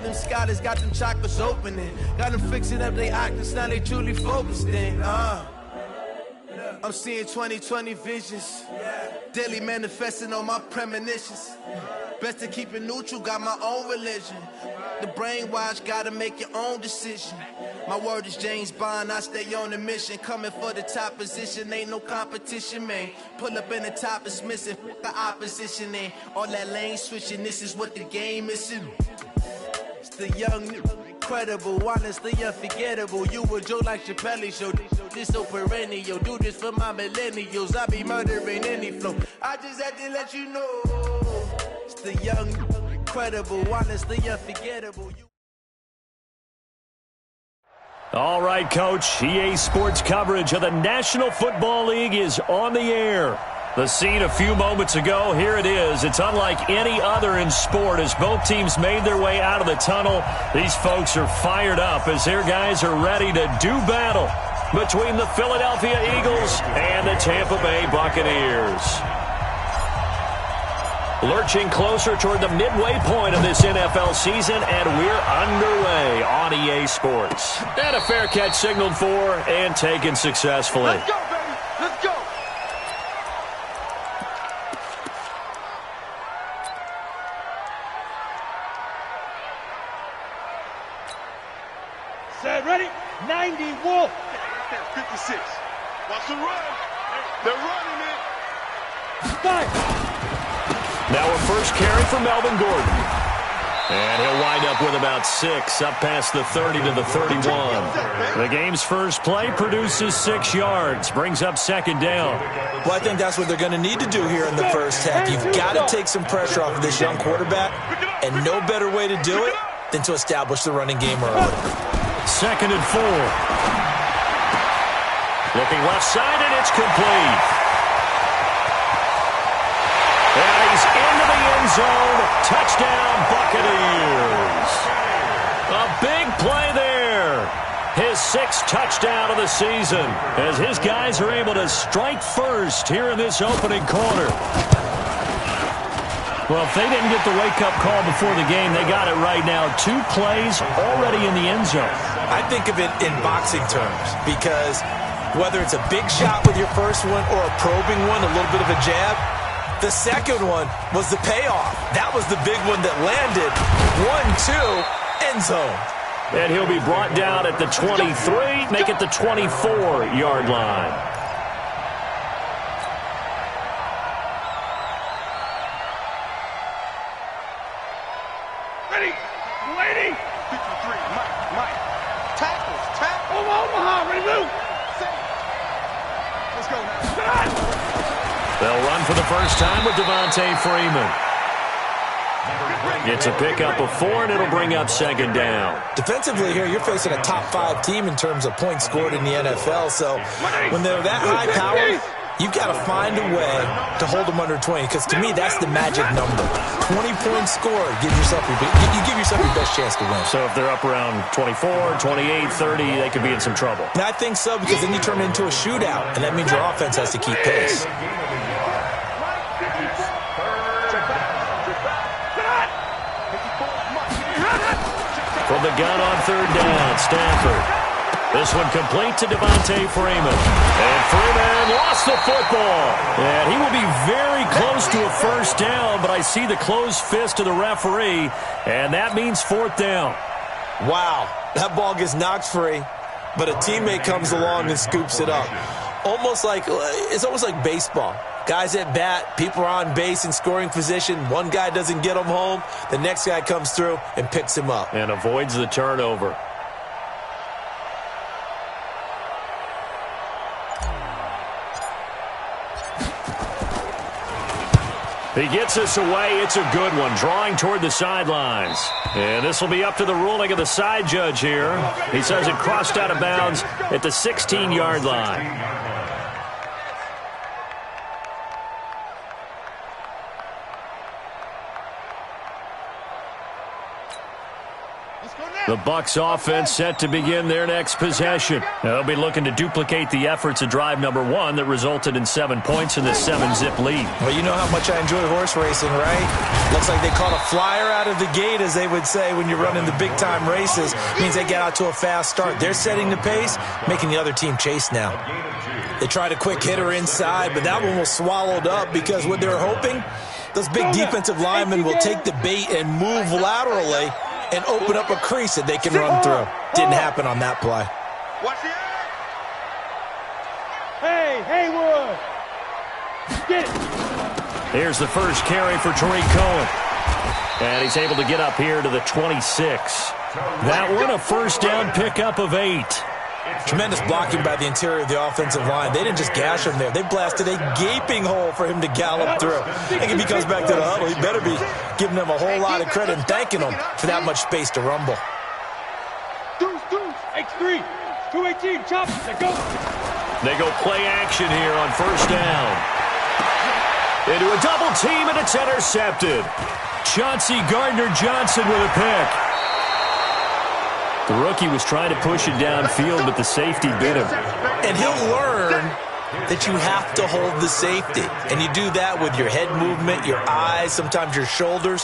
them scholars got them chakras opening. Got them fixing up their octaves, now they truly focused in. I'm seeing 2020 visions. Daily manifesting on my premonitions. Best to keep it neutral, got my own religion. The brainwash, gotta make your own decision. My word is James Bond, I stay on a mission. Coming for the top position, ain't no competition, man. Pull up in the top is missing, the opposition ain't. All that lane switching, this is what the game is. It's the young, incredible, honestly unforgettable. You a Joe like Chappelle show, this so perennial. Do this for my millennials, I be murdering any flow. I just had to let you know. It's the young, incredible, honestly unforgettable. All right, Coach. EA Sports coverage of the National Football League is on the air. The scene a few moments ago, here it is. It's unlike any other in sport as both teams made their way out of the tunnel. These folks are fired up as their guys are ready to do battle between the Philadelphia Eagles and the Tampa Bay Buccaneers. Lurching closer toward the midway point of this NFL season, and we're underway on EA Sports. And a fair catch signaled for and taken successfully. Let's go, baby. Let's go. Set, ready? 90 Wolf. 56. Watch the run. They're running it. Fire. Now a first carry for Melvin Gordon. And he'll wind up with about 6, up past the 30 to the 31. The game's first play produces 6 yards, brings up second down. Well, I think that's what they're going to need to do here in the first half. You've got to take some pressure off of this young quarterback, and no better way to do it than to establish the running game early. Second and 4. Looking left side, and it's complete. And he's into the end zone. Touchdown, Buccaneers. A big play there. His 6th touchdown of the season as his guys are able to strike first here in this opening quarter. Well, if they didn't get the wake-up call before the game, they got it right now. 2 plays already in the end zone. I think of it in boxing terms because whether it's a big shot with your first one or a probing one, a little bit of a jab, the second one was the payoff. That was the big one that landed. 1-2, end zone. And he'll be brought down at the 23, make it the 24-yard line. Ready? Lady? 53, Mike. Tackles. Omaha, ready to move. Let's go now. They'll run for the first time with Devontae Freeman. It's a pickup of 4, and it'll bring up second down. Defensively here, you're facing a top 5 team in terms of points scored in the NFL. So when they're that high powered, you've got to find a way to hold them under 20. Because to me, that's the magic number. 20 points scored, you give yourself your best chance to win. So if they're up around 24, 28, 30, they could be in some trouble. And I think so, because then you turn it into a shootout, and that means your offense has to keep pace. From the gun on third down, Stafford. This one complete to Devontae Freeman. And Freeman lost the football. And he will be very close to a first down, but I see the closed fist of the referee, and that means 4th down. Wow, that ball gets knocked free, but a teammate comes along and scoops it up. It's almost like baseball. Guys at bat, people are on base in scoring position. One guy doesn't get him home. The next guy comes through and picks him up. And avoids the turnover. He gets us away. It's a good one, drawing toward the sidelines. And this will be up to the ruling of the side judge here. He says it crossed out of bounds at the 16-yard line. The Bucs offense set to begin their next possession. They'll be looking to duplicate the efforts of drive number 1 that resulted in 7 points in this 7-zip lead. Well, you know how much I enjoy horse racing, right? Looks like they caught a flyer out of the gate, as they would say when you're running the big-time races. It means they get out to a fast start. They're setting the pace, making the other team chase now. They tried a quick hitter inside, but that one was swallowed up because what they're hoping, those big defensive linemen will take the bait and move laterally and open up a crease that they can run through. Didn't happen on that play. Hey, Haywood! Get it! Here's the first carry for Tariq Cohen. And he's able to get up here to the 26. That one a first down pickup of 8. Tremendous blocking by the interior of the offensive line. They didn't just gash him there. They blasted a gaping hole for him to gallop through. I think if he comes back to the huddle, he better be giving them a whole lot of credit and thanking them for that much space to rumble. Deuce, X3, 218, chop, they go. They go play action here on first down. Into a double team, and it's intercepted. Chauncey Gardner-Johnson with a pick. The rookie was trying to push it downfield, but the safety bit him. And he'll learn that you have to hold the safety. And you do that with your head movement, your eyes, sometimes your shoulders.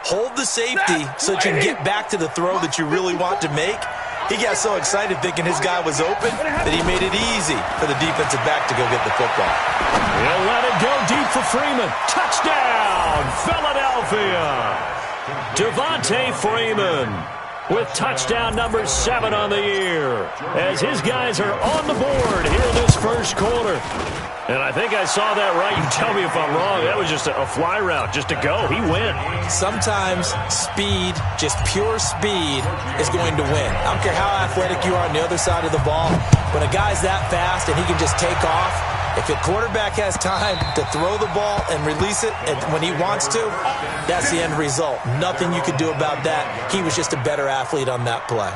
Hold the safety so that you can get back to the throw that you really want to make. He got so excited thinking his guy was open that he made it easy for the defensive back to go get the football. He'll let it go deep for Freeman. Touchdown, Philadelphia. Devontae Freeman with touchdown number 7 on the year, as his guys are on the board here in this first quarter. And I think I saw that right. You tell me if I'm wrong. That was just a fly route, just to go. He went. Sometimes speed, just pure speed, is going to win. I don't care how athletic you are on the other side of the ball. When a guy's that fast and he can just take off, if a quarterback has time to throw the ball and release it when he wants to, that's the end result. Nothing you could do about that. He was just a better athlete on that play.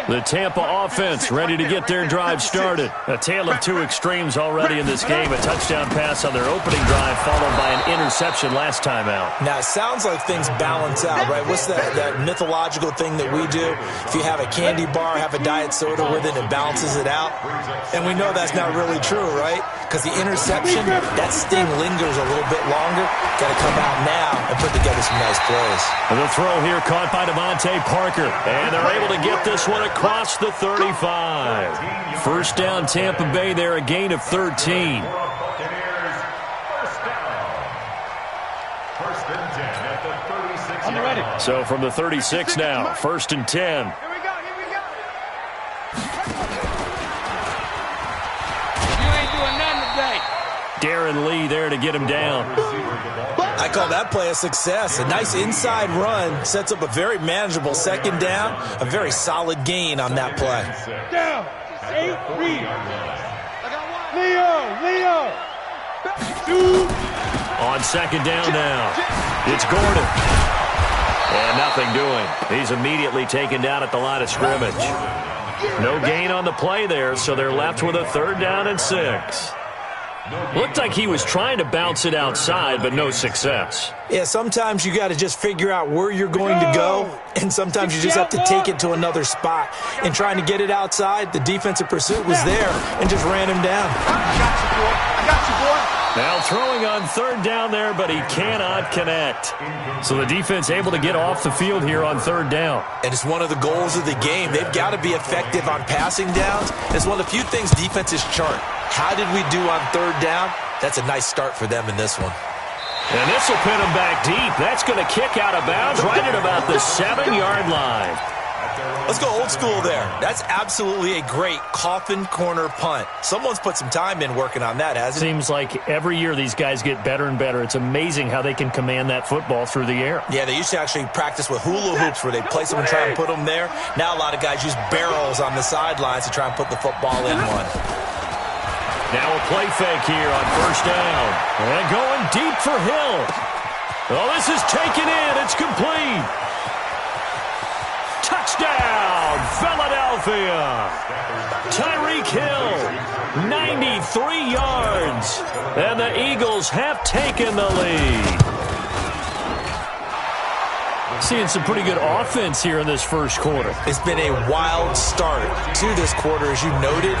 The Tampa offense ready to get their drive started. A tale of two extremes already in this game. A touchdown pass on their opening drive, followed by an interception last time out. Now, it sounds like things balance out, right? What's that mythological thing that we do? If you have a candy bar, have a diet soda with it, it balances it out. And we know that's not really true, right? Because the interception, that sting lingers a little bit longer. Got to come out now and put together some nice plays. And the throw here caught by Devontae Parker. And they're able to get this one across the 35. First down, Tampa Bay there, a gain of 13. So from the 36 now, first and 10. Here we go. Darren Lee there to get him down. I call that play a success. A nice inside run sets up a very manageable second down. A very solid gain on that play. Down. 8, read. Leo. On second down now, it's Gordon. And nothing doing. He's immediately taken down at the line of scrimmage. No gain on the play there, so they're left with a third down and 6. Looked like he was trying to bounce it outside, but no success. Yeah, sometimes you got to just figure out where you're going to go, and sometimes you just have to take it to another spot. And trying to get it outside, the defensive pursuit was there and just ran him down. I got you, boy. Now throwing on third down there, but he cannot connect. So the defense able to get off the field here on third down. And it's one of the goals of the game. They've got to be effective on passing downs. It's one of the few things defenses chart. How did we do on third down? That's a nice start for them in this one. And this will pin him back deep. That's going to kick out of bounds right at about the 7-yard line. Let's go old school there. That's absolutely a great coffin corner punt. Someone's put some time in working on that, hasn't it? Seems like every year these guys get better and better. It's amazing how they can command that football through the air. Yeah, they used to actually practice with hula hoops where they place them and try and put them there. Now a lot of guys use barrels on the sidelines to try and put the football in one. Now a play fake here on first down. And going deep for Hill. Oh, this is taken in. It's complete. Touchdown, Philadelphia. Tyreek Hill, 93 yards. yards. And the Eagles have taken the lead. Seeing some pretty good offense here in this first quarter. It's been a wild start to this quarter, as you noted.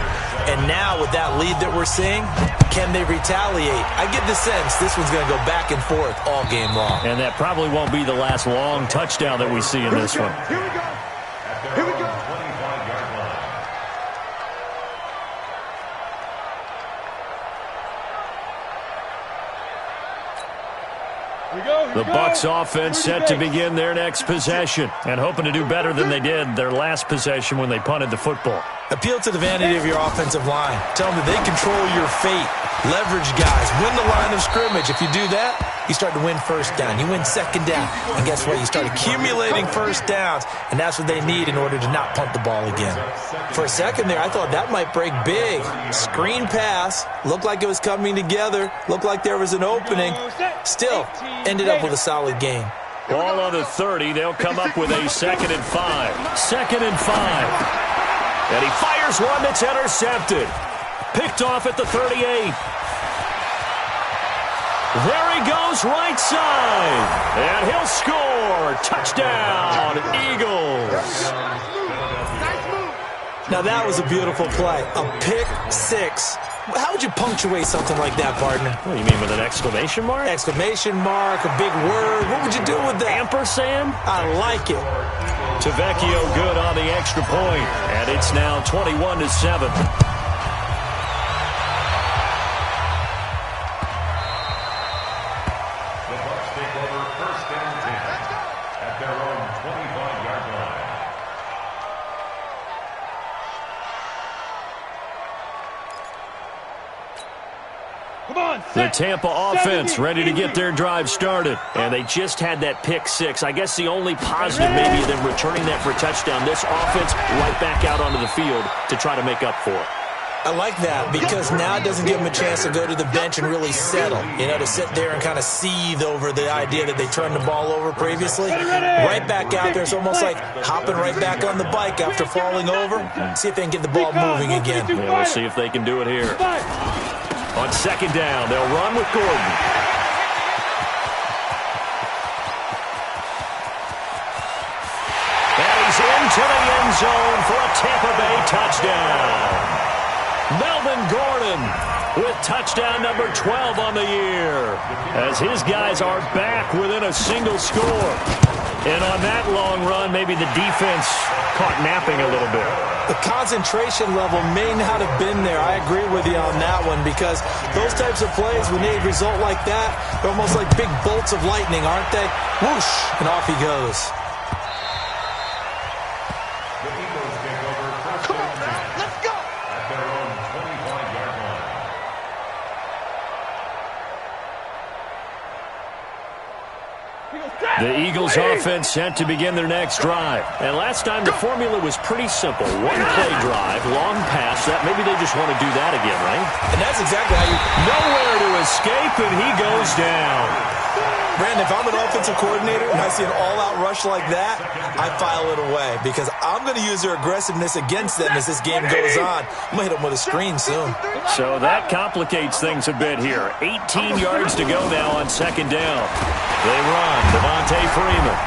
And now with that lead that we're seeing, can they retaliate? I get the sense this one's going to go back and forth all game long. And that probably won't be the last long touchdown that we see in this one. Here we go. Here we go. The Bucs offense set to begin their next possession and hoping to do better than they did their last possession when they punted the football. Appeal to the vanity of your offensive line. Tell them that they control your fate. Leverage guys. Win the line of scrimmage. If you do that, you start to win first down. You win second down. And guess what? You start accumulating first downs. And that's what they need in order to not punt the ball again. For a second there, I thought that might break big. Screen pass. Looked like it was coming together. Looked like there was an opening. Still, ended up with a solid game. Ball on the 30. They'll come up with a 2nd and 5. 2nd and 5. And he fires one that's intercepted. Picked off at the 38. There he goes, right side. And he'll score. Touchdown, Eagles. Now that was a beautiful play. A pick six. How would you punctuate something like that, partner? What do you mean, with an exclamation mark? Exclamation mark, a big word. What would you do with that? Ampersand? I like it. Tavecchio good on the extra point. And it's now 21-7. The Tampa offense ready to get their drive started. And they just had that pick six. I guess the only positive maybe of them returning that for a touchdown. This offense right back out onto the field to try to make up for it. I like that because now it doesn't give them a chance to go to the bench and really settle. You know, to sit there and kind of seethe over the idea that they turned the ball over previously. Right back out there. It's almost like hopping right back on the bike after falling over. See if they can get the ball moving again. Yeah, we'll see if they can do it here. On 2nd down, they'll run with Gordon. And he's into the end zone for a Tampa Bay touchdown. Melvin Gordon with touchdown number 12 on the year, as his guys are back within a single score. And on that long run, maybe the defense caught napping a little bit. The concentration level may not have been there. I agree with you on that one because those types of plays, when they result like that, they're almost like big bolts of lightning, aren't they? Whoosh, and off he goes. Come on, man. Let's go. At their own 25-yard line. The Eagles offense set to begin their next drive. And last time the formula was pretty simple. One play drive, long pass. That maybe they just want to do that again, right? And that's exactly how you... Nowhere to escape, and he goes down. Brandon, if I'm an offensive coordinator and I see an all-out rush like that, I file it away because I'm going to use their aggressiveness against them as this game goes on. I'm going to hit them with a screen soon. So that complicates things a bit here. 18 yards to go now on 2nd down. They run. Devontae Freeman.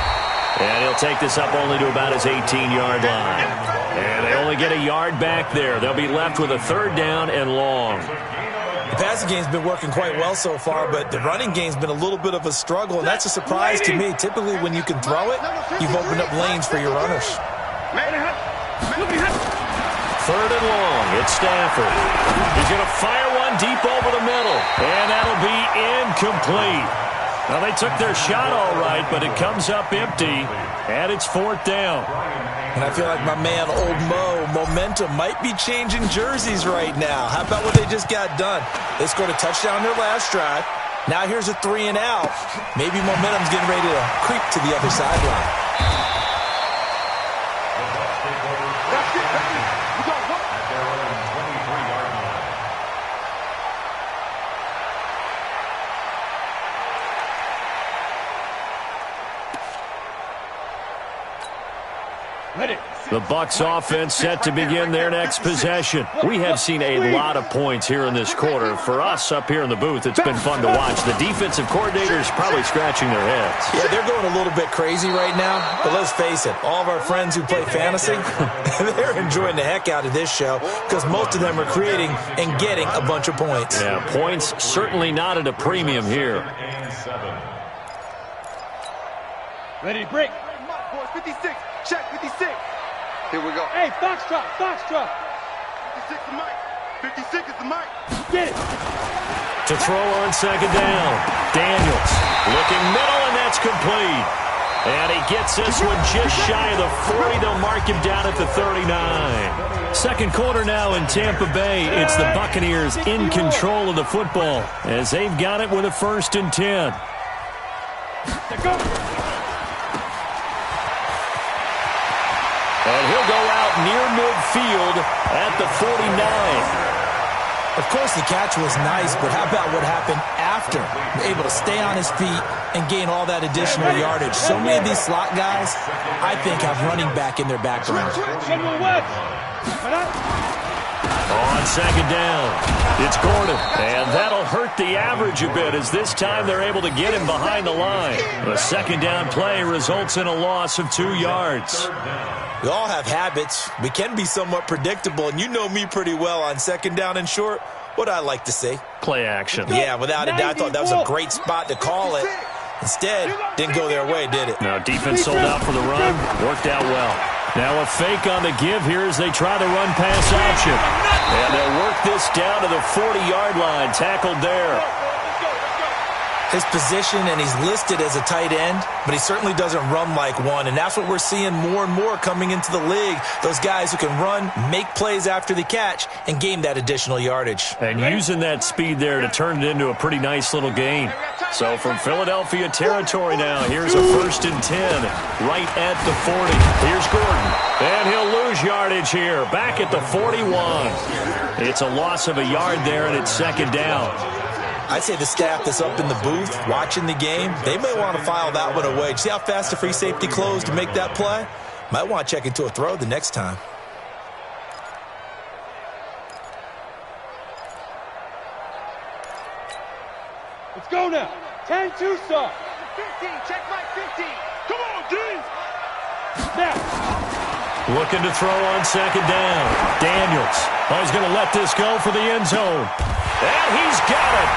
And he'll take this up only to about his 18-yard line. And they only get a yard back there. They'll be left with a 3rd down and long. The passing game's been working quite well so far, but the running game's been a little bit of a struggle, and that's a surprise to me. Typically, when you can throw it, you've opened up lanes for your runners. 3rd and long. It's Stafford. He's going to fire one deep over the middle, and that'll be incomplete. Now, they took their shot all right, but it comes up empty, and it's 4th down. And I feel like my man, Old Mo, momentum might be changing jerseys right now. How about what they just got done? They scored a touchdown their last drive. Now here's a 3 and out. Maybe momentum's getting ready to creep to the other sideline. Ready, The Bucs offense set to begin their next possession. We have seen a lot of points here in this quarter. For us up here in the booth, it's been fun to watch. The defensive coordinators probably scratching their heads. Yeah, they're going a little bit crazy right now. But let's face it, all of our friends who play fantasy, they're enjoying the heck out of this show because most of them are creating and getting a bunch of points. Yeah, points certainly not at a premium here. Ready to break. 56. Check 56. Here we go. Hey, Foxtrot, Foxtrot. 56 is the mic. 56 is the mic. Get it. To throw on second down. Daniels looking middle, and that's complete. And he gets this one just shy of the 40. They'll mark him down at the 39. Second quarter now in Tampa Bay. It's the Buccaneers in control of the football as they've got it with a 1st and 10. Go. And he'll go out near midfield at the 49. Of course, the catch was nice, but how about what happened after? Able to stay on his feet and gain all that additional yardage. So many of these slot guys, I think, have running back in their background. On second down, it's Gordon. And that'll hurt the average a bit as this time they're able to get him behind the line. The second down play results in a loss of 2 yards. We all have habits. We can be somewhat predictable, and you know me pretty well on second down and short. What I like to say? Play action. Yeah, without a doubt, I thought that was a great spot to call it. Instead, didn't go their way, did it? Now, defense sold out for the run. Worked out well. Now a fake on the give here as they try the run-pass option. And they'll work this down to the 40-yard line. Tackled there. His position, and he's listed as a tight end, but he certainly doesn't run like one, and that's what we're seeing more and more coming into the league. Those guys who can run, make plays after the catch, and gain that additional yardage. And using that speed there to turn it into a pretty nice little gain. So from Philadelphia territory now, here's a 1st and 10 right at the 40. Here's Gordon, and he'll lose yardage here, back at the 41. It's a loss of a yard there, and it's second down. I'd say the staff that's up in the booth watching the game, they may want to file that one away. See how fast the free safety closed to make that play? Might want to check into a throw the next time. Let's go now. 10-2 start. 15. Check Mike 15. Come on, D. Now. Looking to throw on second down. Daniels. Oh, he's going to let this go for the end zone. And he's got it.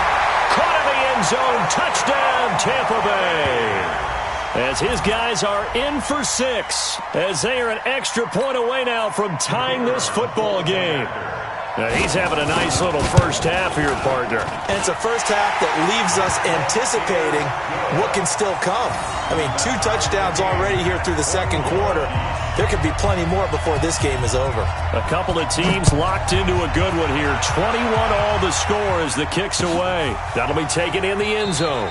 Caught in the end zone. Touchdown, Tampa Bay. As his guys are in for 6. As they are an extra point away now from tying this football game. Now he's having a nice little first half here, partner. And it's a first half that leaves us anticipating what can still come. I mean, 2 touchdowns already here through the second quarter. There could be plenty more before this game is over. A couple of teams locked into a good one here. 21 all the score as the kick's away. That'll be taken in the end zone.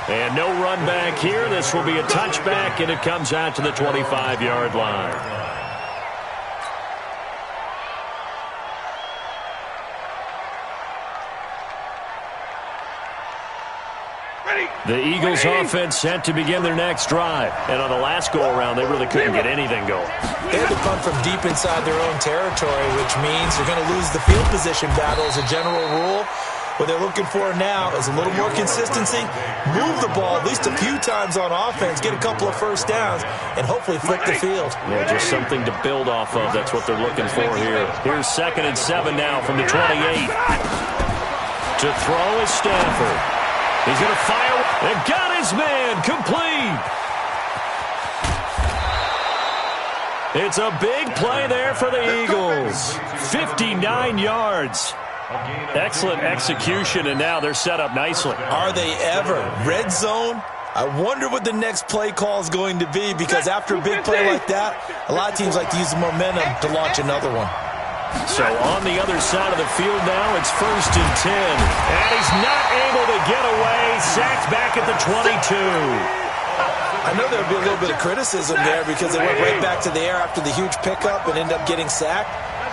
And no run back here. This will be a touchback, and it comes out to the 25-yard line. The Eagles offense set to begin their next drive. And on the last go-around, they really couldn't get anything going. They had to punt from deep inside their own territory, which means they're going to lose the field position battle as a general rule. What they're looking for now is a little more consistency, move the ball at least a few times on offense, get a couple of first downs, and hopefully flip the field. Yeah, just something to build off of. That's what they're looking for here. Here's 2nd and 7 now from the 28. To throw is Stafford. He's going to fire. And got his man complete. It's a big play there for the Eagles. 59 yards. Excellent execution, and now they're set up nicely. Are they ever? Red zone? I wonder what the next play call is going to be, because after a big play like that, a lot of teams like to use the momentum to launch another one. So on the other side of the field now, it's 1st and 10. And he's not able to get away. Sacked back at the 22. I know there would be a little bit of criticism there because they went right back to the air after the huge pickup and end up getting sacked.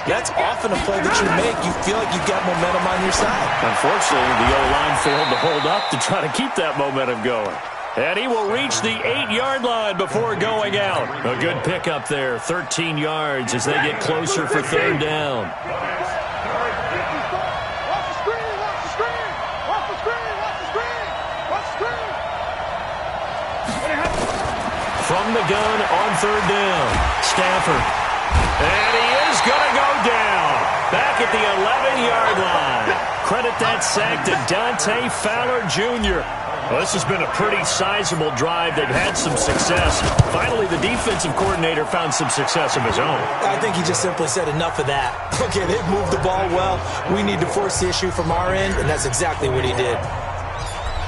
That's often a play that you make. You feel like you've got momentum on your side. Unfortunately, the O-line failed to hold up to try to keep that momentum going. And he will reach the 8-yard line before going out. A good pickup there, 13 yards as they get closer for third down. From the gun on third down, Stafford. And he is going to go down. Back at the 11-yard line. Credit that sack to Dante Fowler Jr. Well, this has been a pretty sizable drive. They've had some success. Finally, the defensive coordinator found some success of his own. I think he just simply said enough of that. Okay, they've moved the ball well. We need to force the issue from our end, and that's exactly what he did.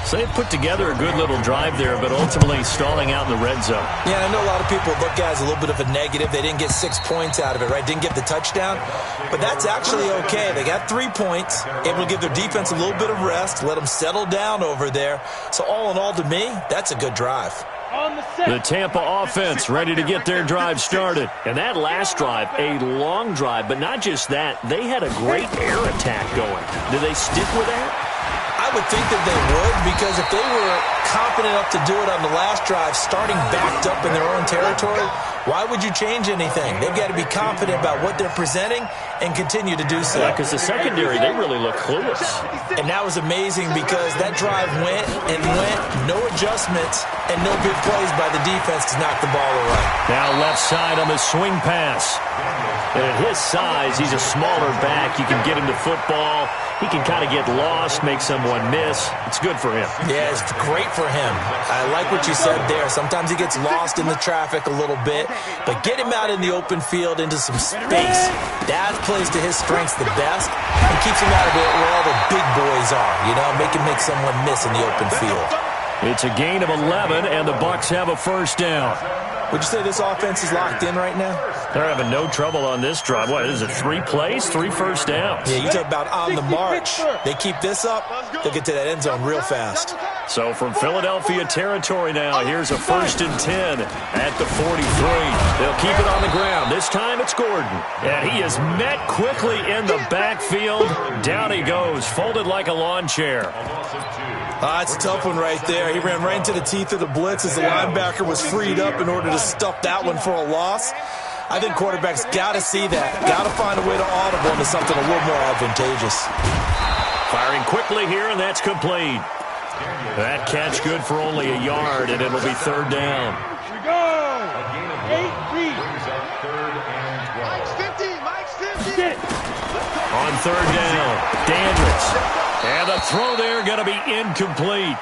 So they put together a good little drive there, but ultimately stalling out in the red zone. Yeah, I know a lot of people look at it as a little bit of a negative. They didn't get 6 points out of it, right? Didn't get the touchdown. But that's actually okay. They got 3 points, able to give their defense a little bit of rest, let them settle down over there. So all in all, to me, that's a good drive. The Tampa offense ready to get their drive started. And that last drive, a long drive, but not just that. They had a great air attack going. Do they stick with that? I would think that they would, because if they were confident enough to do it on the last drive, starting backed up in their own territory, why would you change anything? They've got to be confident about what they're presenting and continue to do so. Yeah, because the secondary, they really look clueless. And that was amazing because that drive went and went, no adjustments, and no big plays by the defense to knock the ball away. Now left side on the swing pass. And at his size, he's a smaller back. You can get him to football. He can kind of get lost, make someone miss. It's good for him. Yeah, it's great for him. I like what you said there. Sometimes he gets lost in the traffic a little bit, but get him out in the open field into some space. That plays to his strengths the best and keeps him out of it where all the big boys are, you know, make him make someone miss in the open field. It's a gain of 11, and the Bucs have a first down. Would you say this offense is locked in right now? They're having no trouble on this drive. What is it, 3 plays, 3 first downs? Yeah, you talk about on the march. They keep this up, they'll get to that end zone real fast. So from Philadelphia territory now, here's a 1st and 10 at the 43. They'll keep it on the ground. This time it's Gordon. And he is met quickly in the backfield. Down he goes, folded like a lawn chair. That's a tough one right there. He ran right into the teeth of the blitz as the linebacker was freed up in order to stuff that one for a loss. I think quarterbacks got to see that. Got to find a way to audible into something a little more advantageous. Firing quickly here, and that's complete. That catch good for only a yard, and it'll be third down. Here we go. 8 feet. Mike's 50. Get it. On third down, Dandridge. And the throw there going to be incomplete.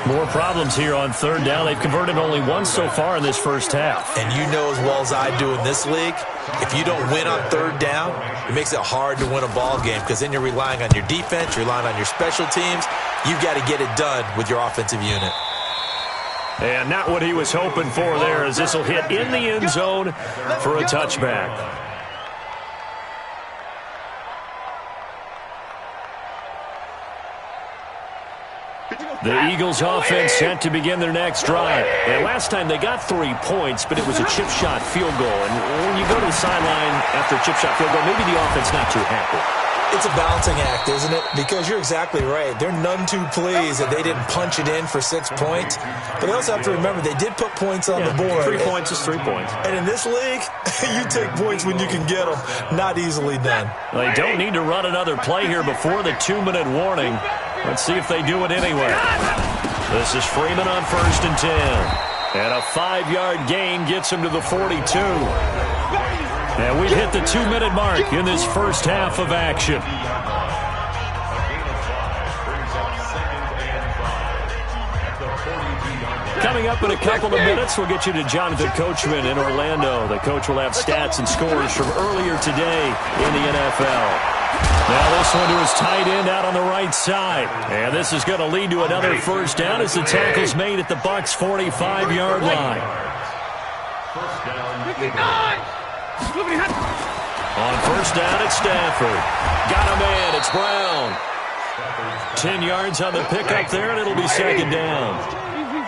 More problems here on third down. They've converted only once so far in this first half. And you know as well as I do in this league, if you don't win on third down, it makes it hard to win a ball game because then you're relying on your defense, you're relying on your special teams. You've got to get it done with your offensive unit. And not what he was hoping for there, as this will hit in the end zone for a touchback. The Eagles offense set to begin their next drive. And last time they got 3 points, but it was a chip shot field goal. And when you go to the sideline after a chip shot field goal, maybe the offense not too happy. It's a balancing act, isn't it? Because you're exactly right. They're none too pleased that they didn't punch it in for 6 points. But they also have to remember they did put points on the board. 3 points is 3 points. And in this league, you take points when you can get them. Not easily done. They don't need to run another play here before the 2-minute warning. Let's see if they do it anyway. This is Freeman on 1st and 10. And a 5-yard gain gets him to the 42. And we've hit the 2-minute mark in this first half of action. Coming up in a couple of minutes, we'll get you to Jonathan Coachman in Orlando. The coach will have stats and scores from earlier today in the NFL. Now this one to his tight end out on the right side. And this is going to lead to another first down as the tackle's made at the Bucs' 45-yard line. On first down, it's Stafford. Got a man, it's Brown. 10 yards on the pickup there, and it'll be second down.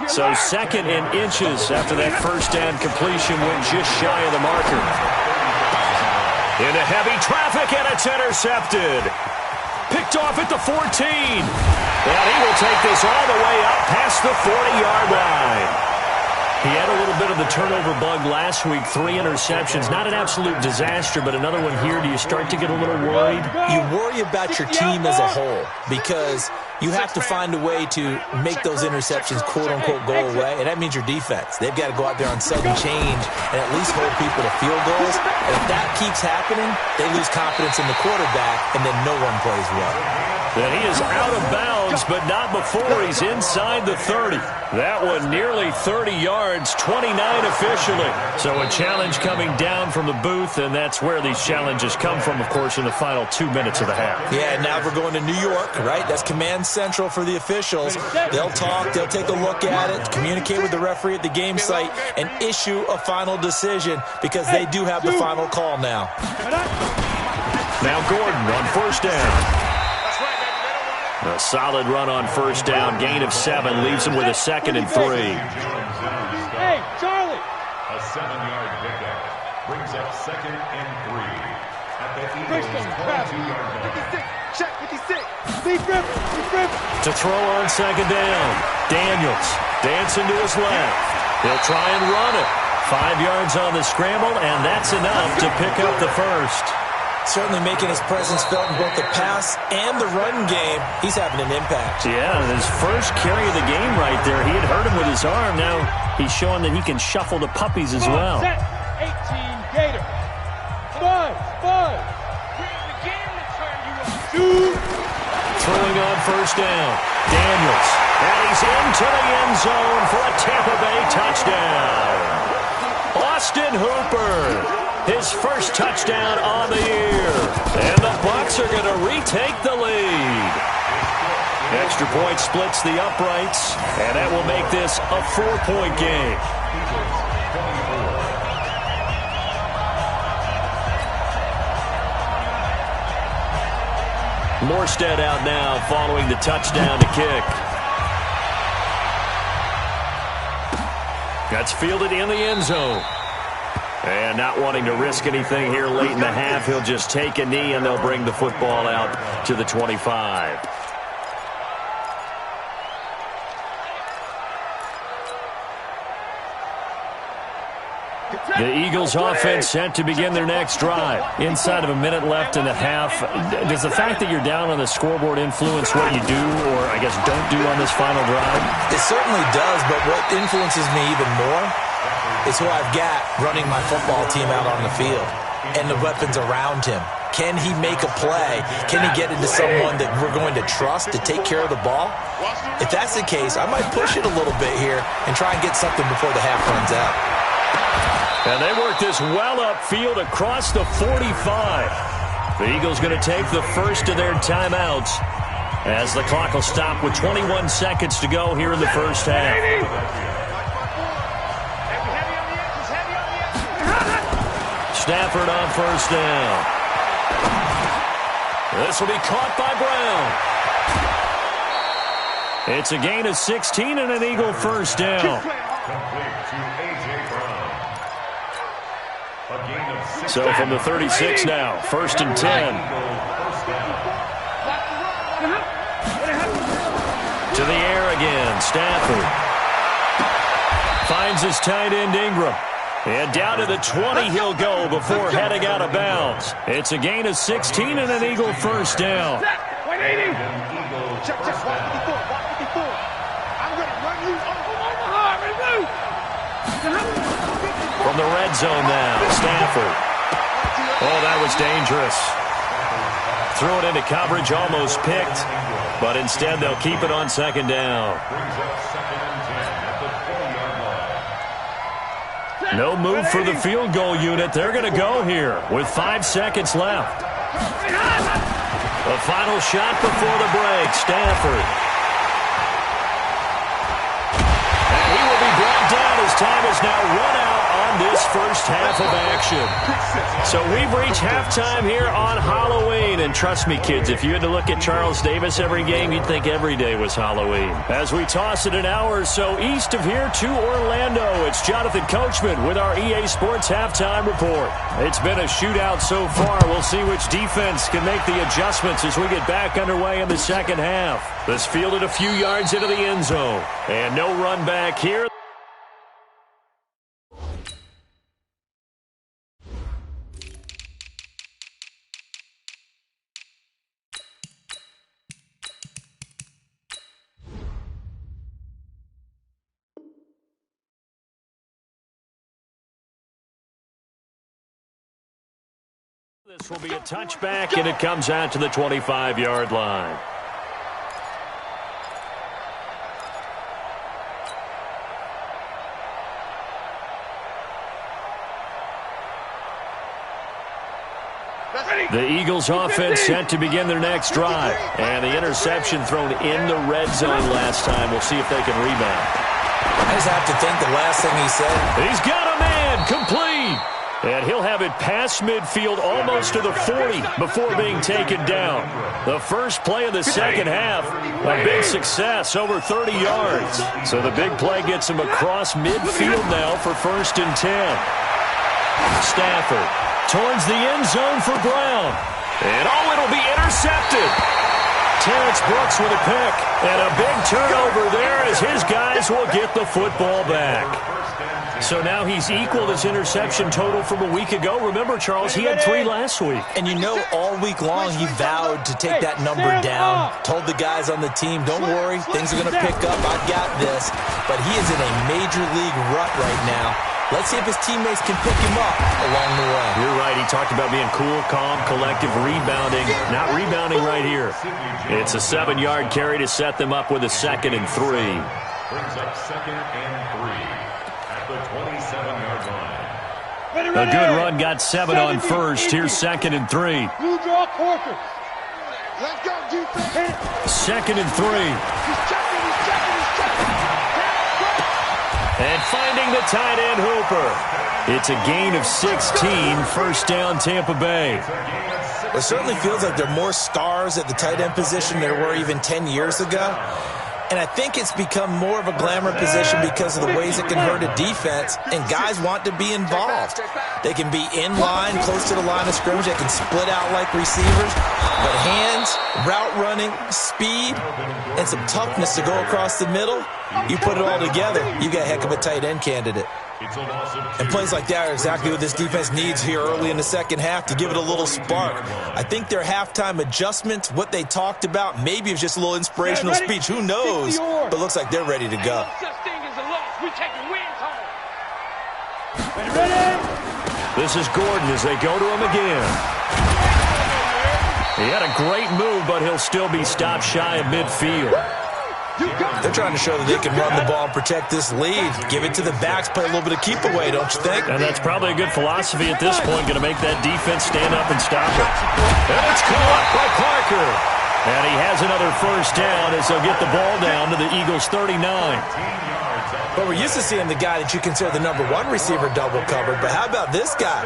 So second and inches after that first down completion went just shy of the marker. Into heavy traffic, and it's intercepted. Picked off at the 14. And he will take this all the way up past the 40-yard line. He had a little bit of the turnover bug last week, 3 interceptions. Not an absolute disaster, but another one here. Do you start to get a little worried? You worry about your team as a whole because you have to find a way to make those interceptions, quote-unquote, go away, and that means your defense. They've got to go out there on sudden change and at least hold people to field goals. And if that keeps happening, they lose confidence in the quarterback, and then no one plays well. And he is out of bounds, but not before he's inside the 30. That one nearly 30 yards, 29 officially. So a challenge coming down from the booth, and that's where these challenges come from, of course, in the final 2 minutes of the half. Yeah, now we're going to New York, right? That's command central for the officials. They'll talk, they'll take a look at it, communicate with the referee at the game site, and issue a final decision because they do have the final call now. Now Gordon on first down. A solid run on first down. Gain of 7 leaves him with a 2nd and 3. Hey, Charlie! A 7-yard pickup brings up 2nd and 3 at the Eagles' 22-yard line. Check 56. To throw on second down. Daniels dancing to his left. He'll try and run it. 5 yards on the scramble, and that's enough to pick up the first. Certainly making his presence felt in both the pass and the run game. He's having an impact. Yeah, his first carry of the game right there. He had hurt him with his arm. Now he's showing that he can shuffle the puppies as well. Set. 18 Gator. 5. Throwing on first down. Daniels. And he's into the end zone for a Tampa Bay touchdown. Austin Hooper. His first touchdown on the year. And the Bucs are going to retake the lead. Extra point splits the uprights, and that will make this a 4-point game. Morstead out now following the touchdown to kick. That's fielded in the end zone. And not wanting to risk anything here late in the half, he'll just take a knee and they'll bring the football out to the 25. The Eagles offense set to begin their next drive. Inside of a minute left in the half. Does the fact that you're down on the scoreboard influence what you do, or I guess don't do on this final drive? It certainly does, but what influences me even more is who I've got running my football team out on the field and the weapons around him. Can he make a play? Can he get into someone that we're going to trust to take care of the ball? If that's the case, I might push it a little bit here and try and get something before the half runs out. And they work this well upfield across the 45. The Eagles going to take the first of their timeouts as the clock will stop with 21 seconds to go here in the first half. Stafford on first down. This will be caught by Brown. It's a gain of 16 and an Eagle first down. So from the 36 now, 1st and 10. To the air again, Stafford. Finds his tight end Ingram. And down to the 20 he'll go before heading out of bounds. It's a gain of 16 and an Eagle first down. Check. 154. I'm going to run you. From the red zone now, Stafford. Oh, that was dangerous. Threw it into coverage, almost picked. But instead, they'll keep it on second down. No move for the field goal unit. They're going to go here with 5 seconds left. The final shot before the break, Stafford. And he will be brought down as time is now run out on this first half of action. So we've reached halftime here on Halloween. And trust me, kids, if you had to look at Charles Davis every game, you'd think every day was Halloween. As we toss it an hour or so east of here to Orlando, it's Jonathan Coachman with our EA Sports Halftime Report. It's been a shootout so far. We'll see which defense can make the adjustments as we get back underway in the second half. This fielded a few yards into the end zone. And no run back here. This will be a touchback, and it comes out to the 25-yard line. The Eagles offense set to begin their next drive. And the interception thrown in the red zone last time. We'll see if they can rebound. I just have to think the last thing he said. He's got a man, complete. And he'll have it past midfield almost to the 40 before being taken down. The first play of the second half, a big success, over 30 yards. So the big play gets him across midfield now for 1st and 10. Stafford towards the end zone for Brown. And it'll be intercepted. Terrence Brooks with a pick. And a big turnover there as his guys will get the football back. So now he's equaled his interception total from a week ago. Remember, Charles, he had 3 last week. And you know, all week long he vowed to take that number down. Told the guys on the team, don't worry, things are going to pick up. I've got this. But he is in a major league rut right now. Let's see if his teammates can pick him up along the way. You're right. He talked about being cool, calm, collective, rebounding. Not rebounding right here. It's a 7-yard carry to set them up with a 2nd and 3. Brings up 2nd and 3 at the 27-yard line. A good run got 7 on first. Here's 2nd and 3. Blue draw quarters. Let's go, defense. 2nd and 3. He's checking, he's checking, he's checking. And finding the tight end Hooper. It's a gain of 16, 1st down Tampa Bay. It certainly feels like there are more stars at the tight end position than there were even 10 years ago. And I think it's become more of a glamour position because of the ways it can hurt a defense, and guys want to be involved. They can be in line, close to the line of scrimmage. They can split out like receivers. But hands, route running, speed, and some toughness to go across the middle, you put it all together, you got a heck of a tight end candidate. And plays like that are exactly what this defense needs here early in the second half to give it a little spark. I think their halftime adjustments, what they talked about, maybe it was just a little inspirational speech. Who knows? But it looks like they're ready to go. This is Gordon as they go to him again. He had a great move, but he'll still be stopped shy of midfield. They're trying to show that they can run the ball and protect this lead. Give it to the backs, play a little bit of keep away, don't you think? And that's probably a good philosophy at this point, going to make that defense stand up and stop it. And it's caught by Parker. And he has another 1st down as they'll get the ball down to the Eagles' 39. But we're used to seeing the guy that you consider the #1 receiver double covered. But how about this guy?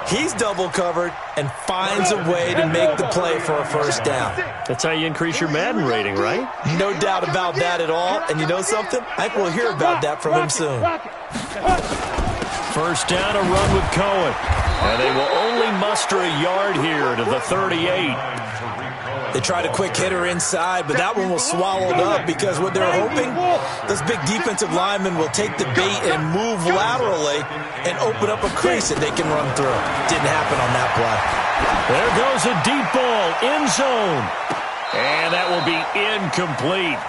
He's double covered and finds a way to make the play for a 1st down. That's how you increase your Madden rating, right? No doubt about that at all. And you know something? I think we'll hear about that from him soon. 1st down, a run with Cohen. And they will only muster a yard here to the 38. They tried a quick hitter inside, but that one was swallowed up because what they're hoping, this big defensive lineman will take the bait and move laterally and open up a crease that they can run through. Didn't happen on that play. There goes a deep ball, end zone. And that will be incomplete.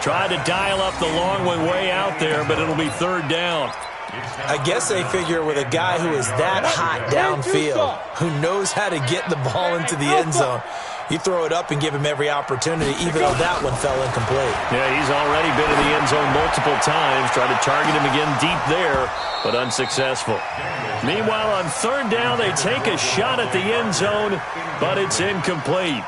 Tried to dial up the long way out there, but it'll be 3rd down. I guess they figure with a guy who is that hot downfield, who knows how to get the ball into the end zone, you throw it up and give him every opportunity, even though that one fell incomplete. Yeah, he's already been in the end zone multiple times. Tried to target him again deep there, but unsuccessful. Meanwhile, on 3rd down, they take a shot at the end zone, but it's incomplete.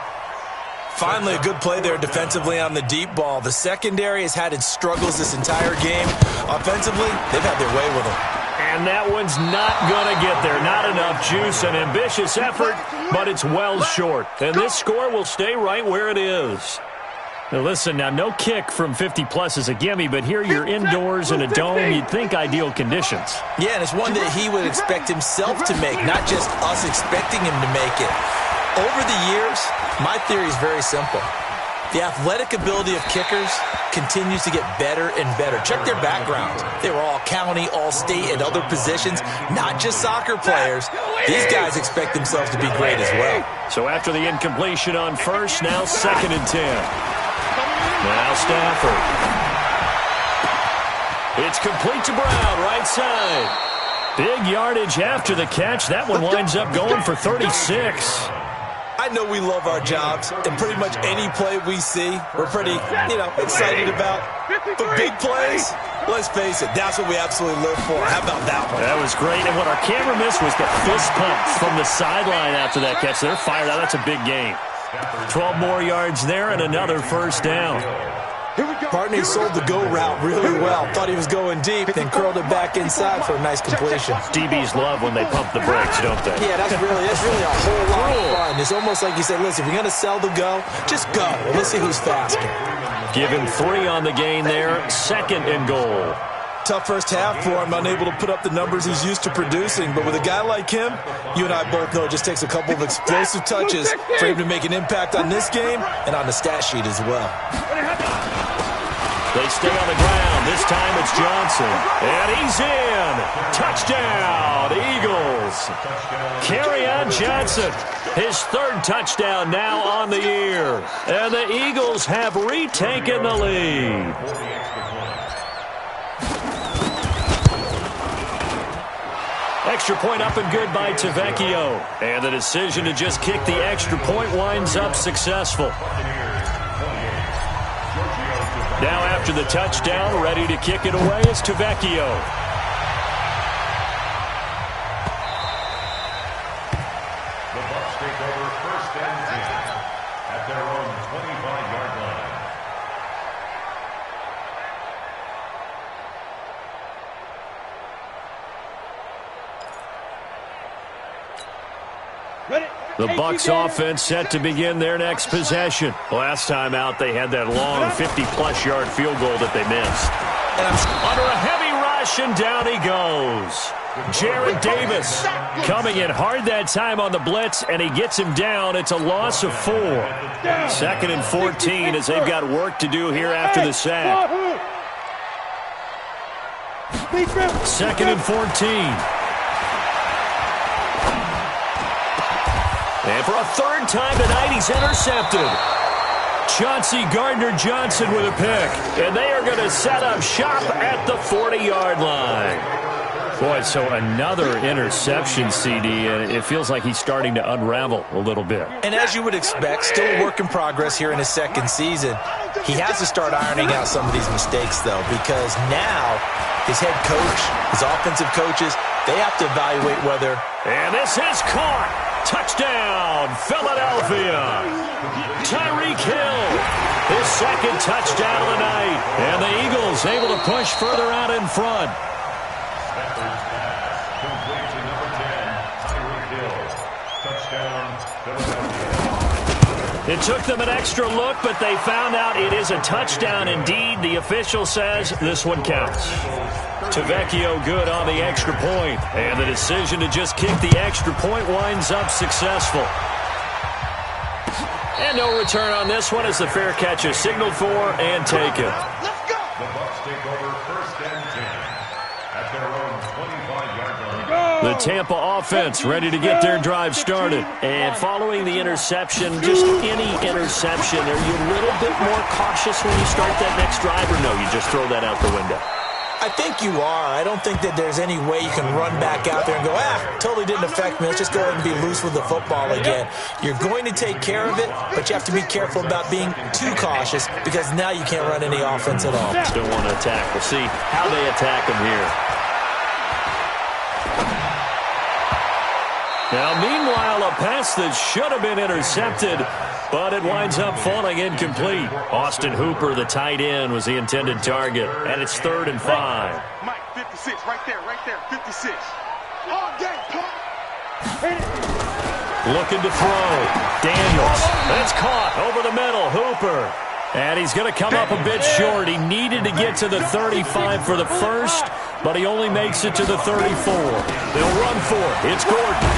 Finally, a good play there defensively on the deep ball. The secondary has had its struggles this entire game. Offensively, they've had their way with them. And that one's not going to get there. Not enough juice. An ambitious effort, but it's well short. And this score will stay right where it is. Now listen, no kick from 50-plus is a gimme, but here you're indoors in a dome. You'd think ideal conditions. Yeah, and it's one that he would expect himself to make, not just us expecting him to make it. Over the years, my theory is very simple. The athletic ability of kickers continues to get better and better. Check their backgrounds. They were all county, all state, and other positions, not just soccer players. These guys expect themselves to be great as well. So after the incompletion on first, now 2nd and 10. Now Stafford. It's complete to Brown, right side. Big yardage after the catch. That one winds up going for 36. I know we love our jobs, and pretty much any play we see, we're pretty, excited about. But big plays, let's face it, that's what we absolutely live for. How about that one? That was great, and what our camera missed was the fist pump from the sideline after that catch. They're fired out. That's a big game. 12 more yards there and another first down. Partney sold the go route really well. Thought he was going deep, then curled it back inside for a nice completion. DBs love when they pump the brakes, don't they? Yeah, that's really a whole lot of fun. It's almost like you said, listen, if you're going to sell the go, just go. And let's see who's faster. Give him 3 on the gain there. 2nd and goal. Tough first half for him, unable to put up the numbers he's used to producing. But with a guy like him, you and I both know it just takes a couple of explosive touches for him to make an impact on this game and on the stat sheet as well. They stay on the ground. This time it's Johnson. And he's in. Touchdown, Eagles. Kerryon Johnson. His 3rd touchdown now on the year. And the Eagles have retaken the lead. Extra point up and good by Tavecchio. And the decision to just kick the extra point winds up successful. Now after the touchdown, ready to kick it away is Tavecchio. The Bucs take over 1st and 10 at their own 25-yard line. The Bucs offense set to begin their next possession. Last time out, they had that long 50-plus yard field goal that they missed. Under a heavy rush, and down he goes. Jared Davis coming in hard that time on the blitz, and he gets him down. It's a loss of 4. 2nd and 14 as they've got work to do here after the sack. 2nd and 14. And for a 3rd time tonight, he's intercepted. Chauncey Gardner-Johnson with a pick. And they are going to set up shop at the 40-yard line. Boy, so another interception, CD, and it feels like he's starting to unravel a little bit. And as you would expect, still a work in progress here in his 2nd season. He has to start ironing out some of these mistakes, though, because now his head coach, his offensive coaches, they have to evaluate whether... And this is caught. Touchdown, Philadelphia. Tyreek Hill, his 2nd touchdown of the night. And the Eagles able to push further out in front. Stafford's pass complete to number 10, Tyreek Hill. Touchdown, Philadelphia. It took them an extra look, but they found out it is a touchdown indeed. The official says this one counts. Tavecchio good on the extra point, and the decision to just kick the extra point winds up successful. And no return on this one as the fair catch is signaled for and taken. Let's go. The Bucs take over 1st and 10 at their own 25-yard line. The Tampa offense ready to get their drive started. And following the interception, just any interception, are you a little bit more cautious when you start that next drive, or no, you just throw that out the window? I think you are. I don't think that there's any way you can run back out there and go, totally didn't affect me. Let's just go ahead and be loose with the football again. You're going to take care of it, but you have to be careful about being too cautious because now you can't run any offense at all. Still want to attack. We'll see how they attack him here. Now, meanwhile, a pass that should have been intercepted, but it winds up falling incomplete. Austin Hooper, the tight end, was the intended target, and it's 3rd and 5. 56, right there, 56. All day, punk. Looking to throw. Daniels. That's caught over the middle. Hooper. And he's going to come up a bit short. He needed to get to the 35 for the first, but he only makes it to the 34. They'll run for it. It's Gordon.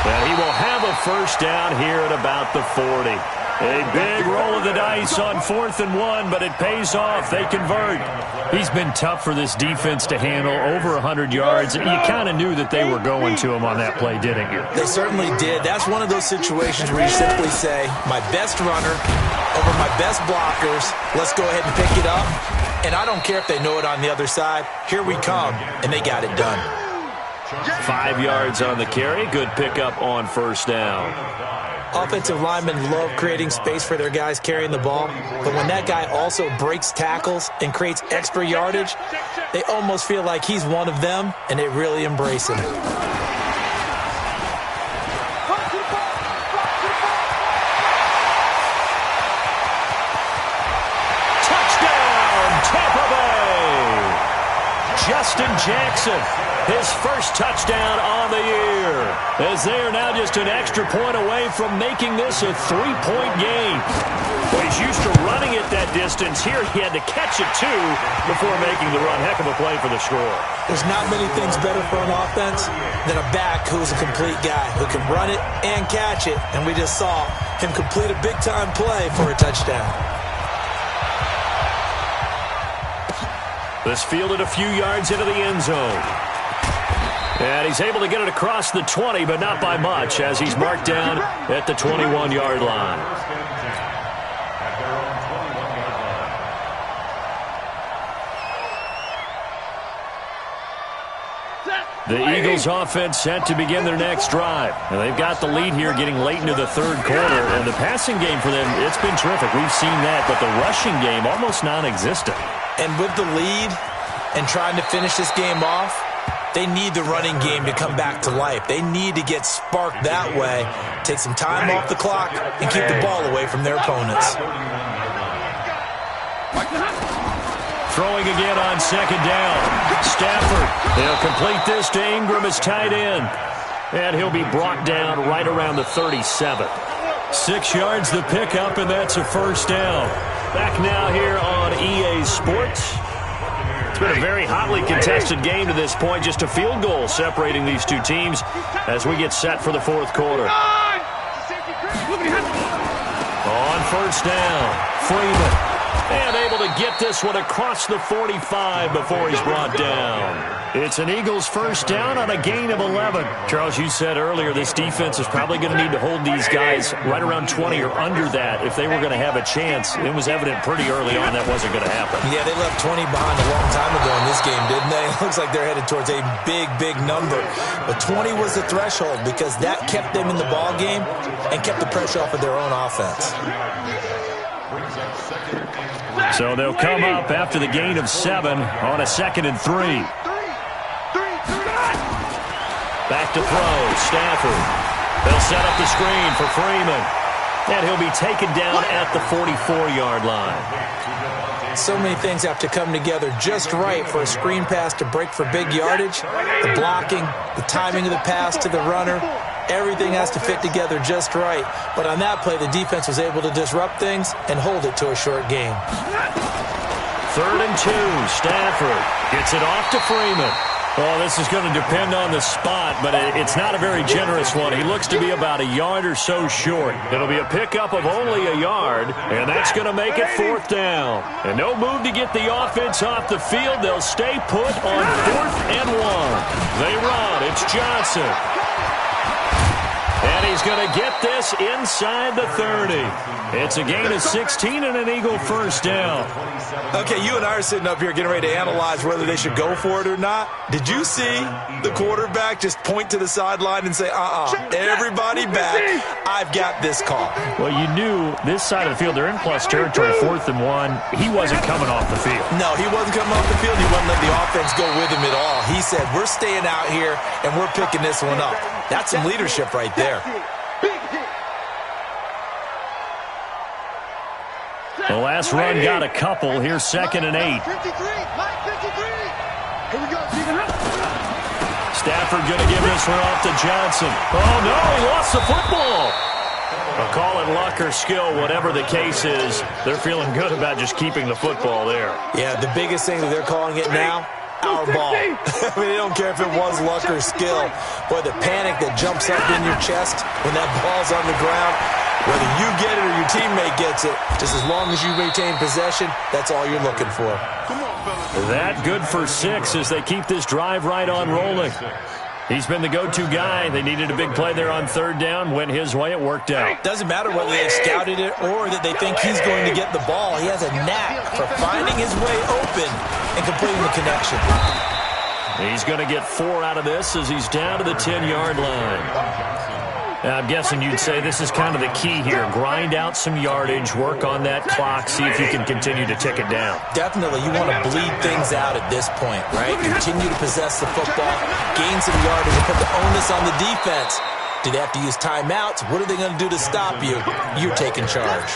And he will have a first down here at about the 40. A big roll of the dice on 4th and 1, but it pays off. They convert. He's been tough for this defense to handle, over 100 yards. You kind of knew that they were going to him on that play, didn't you? They certainly did. That's one of those situations where you simply say, my best runner over my best blockers. Let's go ahead and pick it up. And I don't care if they know it on the other side. Here we come, and they got it done. 5 yards on the carry. Good pickup on first down. Offensive linemen love creating space for their guys carrying the ball, but when that guy also breaks tackles and creates extra yardage, they almost feel like he's one of them, and they really embrace him. Touchdown, Tampa Bay! Justin Jackson, his first touchdown on the year, as they are now just an extra point away from making this a 3-point game. Well, he's used to running it that distance. Here he had to catch it, too, before making the run. Heck of a play for the score. There's not many things better for an offense than a back who's a complete guy, who can run it and catch it, and we just saw him complete a big-time play for a touchdown. This fielded a few yards into the end zone. And he's able to get it across the 20, but not by much, as he's marked down at the 21-yard line. The Eagles offense set to begin their next drive. And they've got the lead here getting late into the third quarter. And the passing game for them, it's been terrific. We've seen that, but the rushing game almost non-existent. And with the lead and trying to finish this game off, they need the running game to come back to life. They need to get sparked that way, take some time off the clock, and keep the ball away from their opponents. Throwing again on second down. Stafford, they'll complete this to Ingram as tight end. And he'll be brought down right around the 37. 6 yards the pickup, and that's a first down. Back now here on EA Sports. It's been a very hotly contested game to this point. Just a field goal separating these two teams as we get set for the fourth quarter. On first down, Freeman. And able to get this one across the 45 before he's brought down. It's an Eagles first down on a gain of 11. Charles, you said earlier this defense is probably going to need to hold these guys right around 20 or under that if they were going to have a chance. It was evident pretty early on that wasn't going to happen. Yeah, they left 20 behind a long time ago in this game, didn't they? It looks like they're headed towards a big, big number. But 20 was the threshold because that kept them in the ball game and kept the pressure off of their own offense. So they'll come up after the gain of 7 on a 2nd and 3. Back to throw, Stafford. They'll set up the screen for Freeman. And he'll be taken down at the 44-yard line. So many things have to come together just right for a screen pass to break for big yardage. The blocking, the timing of the pass to the runner, everything has to fit together just right. But on that play, the defense was able to disrupt things and hold it to a short game. 3rd and 2, Stafford gets it off to Freeman. Well, this is going to depend on the spot, but it's not a very generous one. He looks to be about a yard or so short. It'll be a pickup of only a yard, and that's going to make it 4th down. And no move to get the offense off the field. They'll stay put on 4th and 1. They run. It's Johnson. And he's going to get this inside the 30. It's a gain of 16 and an Eagle first down. Okay, you and I are sitting up here getting ready to analyze whether they should go for it or not. Did you see the quarterback just point to the sideline and say, everybody back, I've got this call? Well, you knew this side of the field, they're in plus territory, 4th and 1. He wasn't coming off the field. No, he wasn't coming off the field. He wouldn't let the offense go with him at all. He said, we're staying out here, and we're picking this one up. That's some leadership right there. The last run got a couple. Here's 2nd and 8. 53, line 53. Here we go, Stafford going to give this one off to Johnson. Oh, no, he lost the football. I'll call it luck or skill, whatever the case is. They're feeling good about just keeping the football there. Yeah, the biggest thing that they're calling it now, our ball. I mean, they don't care if it was luck or skill. Boy, the panic that jumps up in your chest when that ball's on the ground, whether you get it or your teammate gets it, just as long as you retain possession, that's all you're looking for. That good for 6 as they keep this drive right on rolling. He's been the go-to guy. They needed a big play there on 3rd down. Went his way. It worked out. Doesn't matter whether they've scouted it or that they think he's going to get the ball. He has a knack for finding his way open and completing the connection. He's going to get 4 out of this as he's down to the 10-yard line. I'm guessing you'd say this is kind of the key here. Grind out some yardage, work on that clock, see if you can continue to tick it down. Definitely. You want to bleed things out at this point, right? Continue to possess the football, gain some yardage, and put the onus on the defense. Do they have to use timeouts? What are they going to do to stop you? You're taking charge.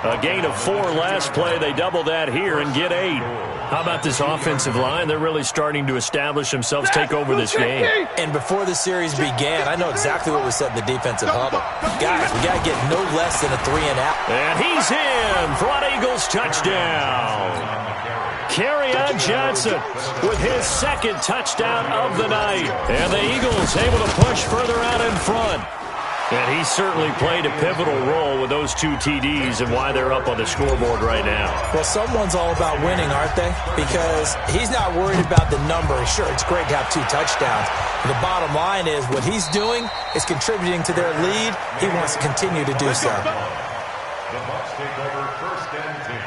A gain of 4 last play. They double that here and get 8. How about this offensive line? They're really starting to establish themselves, take over this game. And before the series began, I know exactly what was said in the defensive huddle. Guys, we got to get no less than a 3-and-out. And he's in for an Eagles touchdown. Kerryon Johnson with his 2nd touchdown of the night. And the Eagles able to push further out in front. And he certainly played a pivotal role with those 2 TDs and why they're up on the scoreboard right now. Well, someone's all about winning, aren't they? Because he's not worried about the number. Sure, it's great to have 2 touchdowns. But the bottom line is what he's doing is contributing to their lead. He wants to continue to do so. The Bucs take over 1st and 10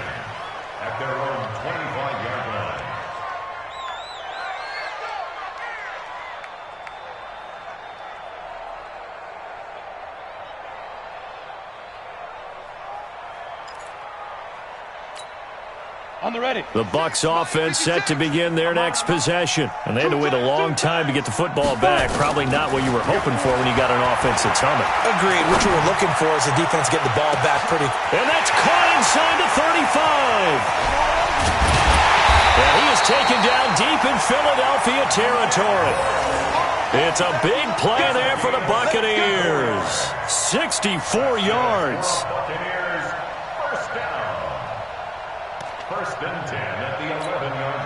at their own 25-yard line. On the ready. The Bucs offense set to begin their next possession. And they had to wait a long time to get the football back. Probably not what you were hoping for when you got an offense that's humming. Agreed. What you were looking for is the defense get the ball back pretty. And that's caught inside the 35. And he is taken down deep in Philadelphia territory. It's a big play there for the Buccaneers. 64 yards. Buccaneers, 1st down. 1st and 10 at the 11-yard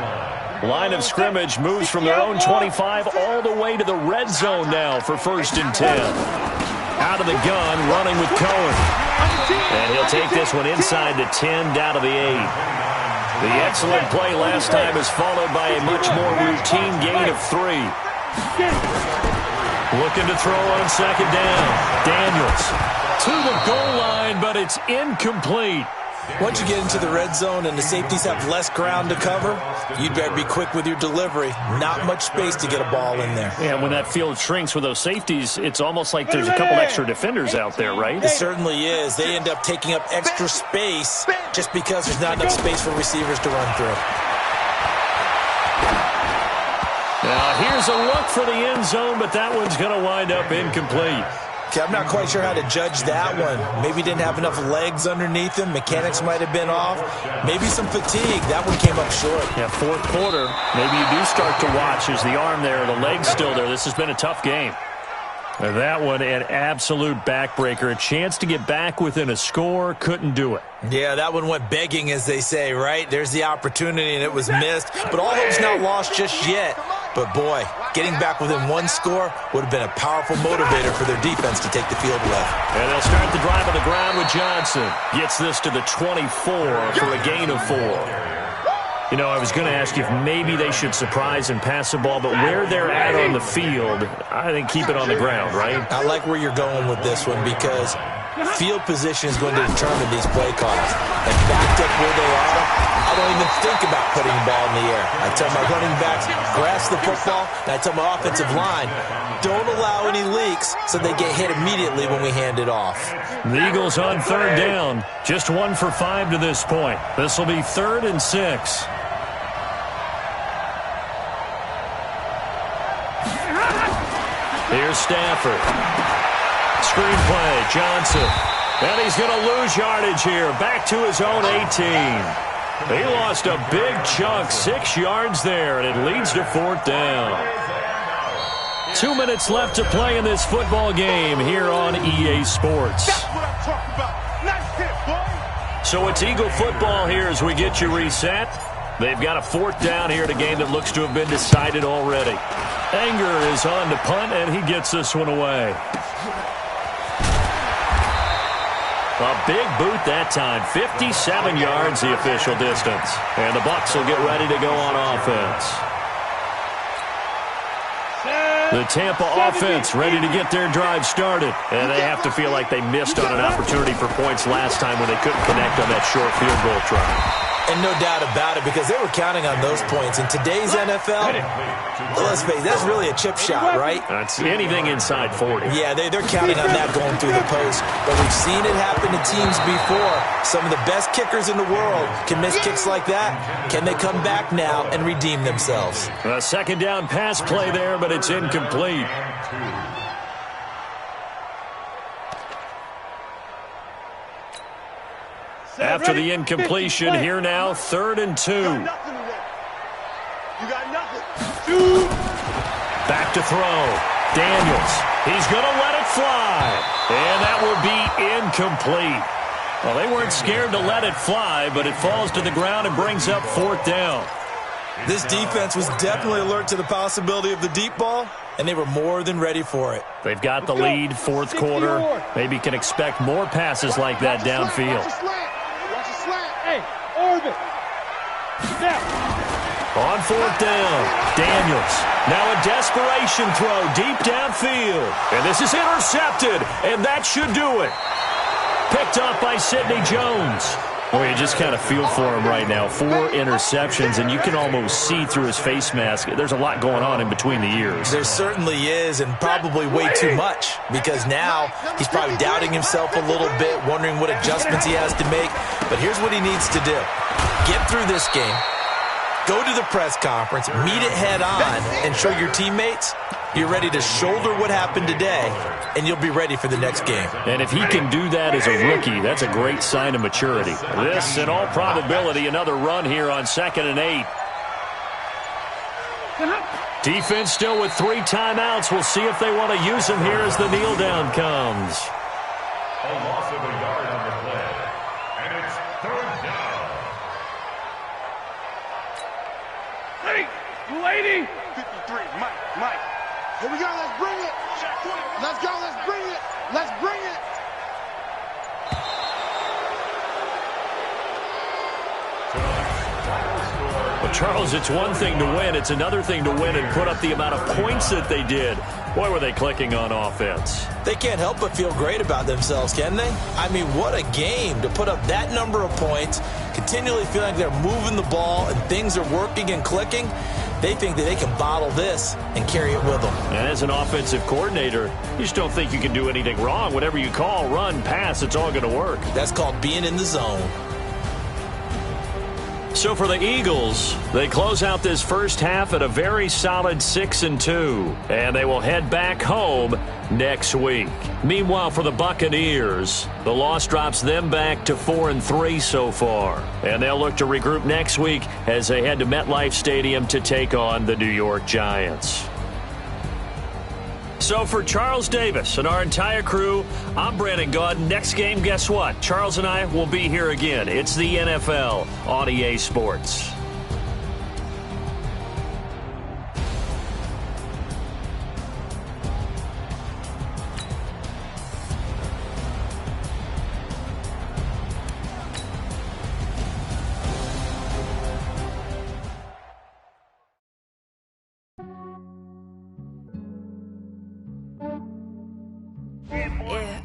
line. Line of scrimmage moves from their own 25 all the way to the red zone now for 1st and 10. Out of the gun, running with Cohen. And he'll take this one inside the 10, down to the 8. The excellent play last time is followed by a much more routine gain of 3. Looking to throw on 2nd down. Daniels to the goal line, but it's incomplete. Once you get into the red zone and the safeties have less ground to cover, you'd better be quick with your delivery. Not much space to get a ball in there. Yeah, when that field shrinks with those safeties, it's almost like there's a couple extra defenders out there, right? It certainly is. They end up taking up extra space just because there's not enough space for receivers to run through. Now, here's a look for the end zone, but that one's going to wind up incomplete. Okay, I'm not quite sure how to judge that one. Maybe didn't have enough legs underneath him. Mechanics might have been off. Maybe some fatigue. That one came up short. Yeah, 4th quarter. Maybe you do start to watch. Is the arm there, the leg's still there. This has been a tough game. And that one, an absolute backbreaker. A chance to get back within a score. Couldn't do it. Yeah, that one went begging, as they say, right? There's the opportunity, and it was missed. But all hope's not lost just yet. But, boy, getting back within 1 score would have been a powerful motivator for their defense to take the field away. And they'll start the drive on the ground with Johnson. Gets this to the 24 for a gain of 4. You know, I was going to ask you if maybe they should surprise and pass the ball, but where they're at on the field, I think keep it on the ground, right? I like where you're going with this one because field position is going to determine these play calls. And backed up where they are, I don't even think about putting the ball in the air. I tell my running backs, grasp the football, and I tell my offensive line, don't allow any leaks so they get hit immediately when we hand it off. The Eagles on 3rd down. Just 1 for 5 to this point. This will be 3rd and 6. Here's Stafford. Screen play, Johnson. And he's going to lose yardage here. Back to his own 18. He lost a big chunk, 6 yards there, and it leads to 4th down. 2 minutes left to play in this football game here on EA Sports. That's what I'm talking about. Nice hit, boy. So it's Eagle football here as we get you reset. They've got a 4th down here in a game that looks to have been decided already. Anger is on to punt, and he gets this one away. A big boot that time. 57 yards the official distance. And the Bucs will get ready to go on offense. The Tampa offense ready to get their drive started. And they have to feel like they missed on an opportunity for points last time when they couldn't connect on that short field goal try. And no doubt about it, because they were counting on those points. In today's NFL, let's face it, that's really a chip shot, right? That's anything inside 40. Yeah, they're counting on that going through the post. But we've seen it happen to teams before. Some of the best kickers in the world can miss kicks like that. Can they come back now and redeem themselves? A 2nd down pass play there, but it's incomplete. After the incompletion, here now, 3rd and 2. You got nothing. Back to throw. Daniels. He's going to let it fly. And that will be incomplete. Well, they weren't scared to let it fly, but it falls to the ground and brings up 4th down. This defense was definitely alert to the possibility of the deep ball, and they were more than ready for it. They've got the lead, 4th quarter. Maybe can expect more passes like that downfield. Hey, Orbit. Now. On 4th down, Daniels. Now a desperation throw deep downfield. And this is intercepted, and that should do it. Picked up by Sidney Jones. Boy, you just kind of feel for him right now. 4 interceptions, and you can almost see through his face mask. There's a lot going on in between the ears. There certainly is, and probably way too much, because now he's probably doubting himself a little bit, wondering what adjustments he has to make. But here's what he needs to do. Get through this game, go to the press conference, meet it head on, and show your teammates you're ready to shoulder what happened today, and you'll be ready for the next game. And if he can do that as a rookie, that's a great sign of maturity. This, in all probability, another run here on 2nd and 8. Defense still with 3 timeouts. We'll see if they want to use them here as the kneel down comes. A loss of a yard on the play. And it's 3rd down. Hey, lady. 53, Mike. Here we go, let's bring it. Let's go, let's bring it. Let's bring it. Well, Charles, it's one thing to win. It's another thing to win and put up the amount of points that they did. Boy, were they clicking on offense. They can't help but feel great about themselves, can they? I mean, what a game to put up that number of points, continually feeling like they're moving the ball and things are working and clicking. They think that they can bottle this and carry it with them. And as an offensive coordinator, you just don't think you can do anything wrong. Whatever you call, run, pass, it's all going to work. That's called being in the zone. So for the Eagles, they close out this first half at a very solid 6-2, and they will head back home next week. Meanwhile, for the Buccaneers, the loss drops them back to 4-3 so far, and they'll look to regroup next week as they head to MetLife Stadium to take on the New York Giants. So for Charles Davis and our entire crew, I'm Brandon Gaudin. Next game, guess what? Charles and I will be here again. It's the NFL on EA Sports.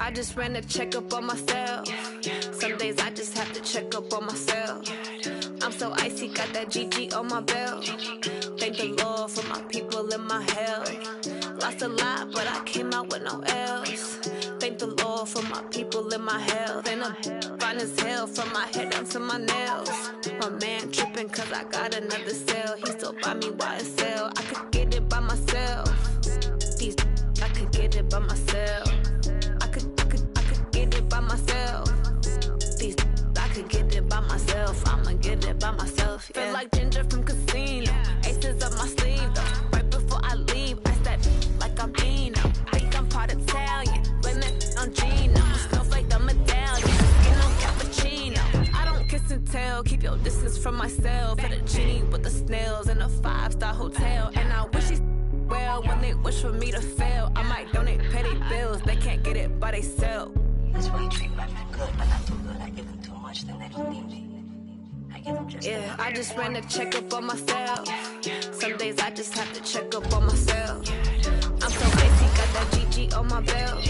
I just ran a checkup on myself. Some days I just have to check up on myself. I'm so icy, got that GG on my belt. Thank the Lord for my people and my health. Lost a lot, but I came out with no L's. Thank the Lord for my people and my health. And I'm fine as hell from my head down to my nails. My man tripping cause I got another cell. He still buy me YSL. I could get it by myself. I could get it by myself. I could get it by myself. it by myself. Yeah. Feel like Ginger from Casino. Aces up my sleeve though. Right before I leave, I step like I'm Dino. Think I'm part Italian, blame it on Gino. Snowflake the medallion, skin on cappuccino. I don't kiss and tell, keep your distance from myself. For the genie with the snails in a 5-star hotel. And I wish he's well when they wish for me to fail. I might donate petty bills, they can't get it by themselves. That's why you treat women good, but not too good. I give them too much, then they don't need me. I give them just enough. I just ran a checkup on myself. Some days I just have to check up on myself. I'm so icy, got that GG on my belt.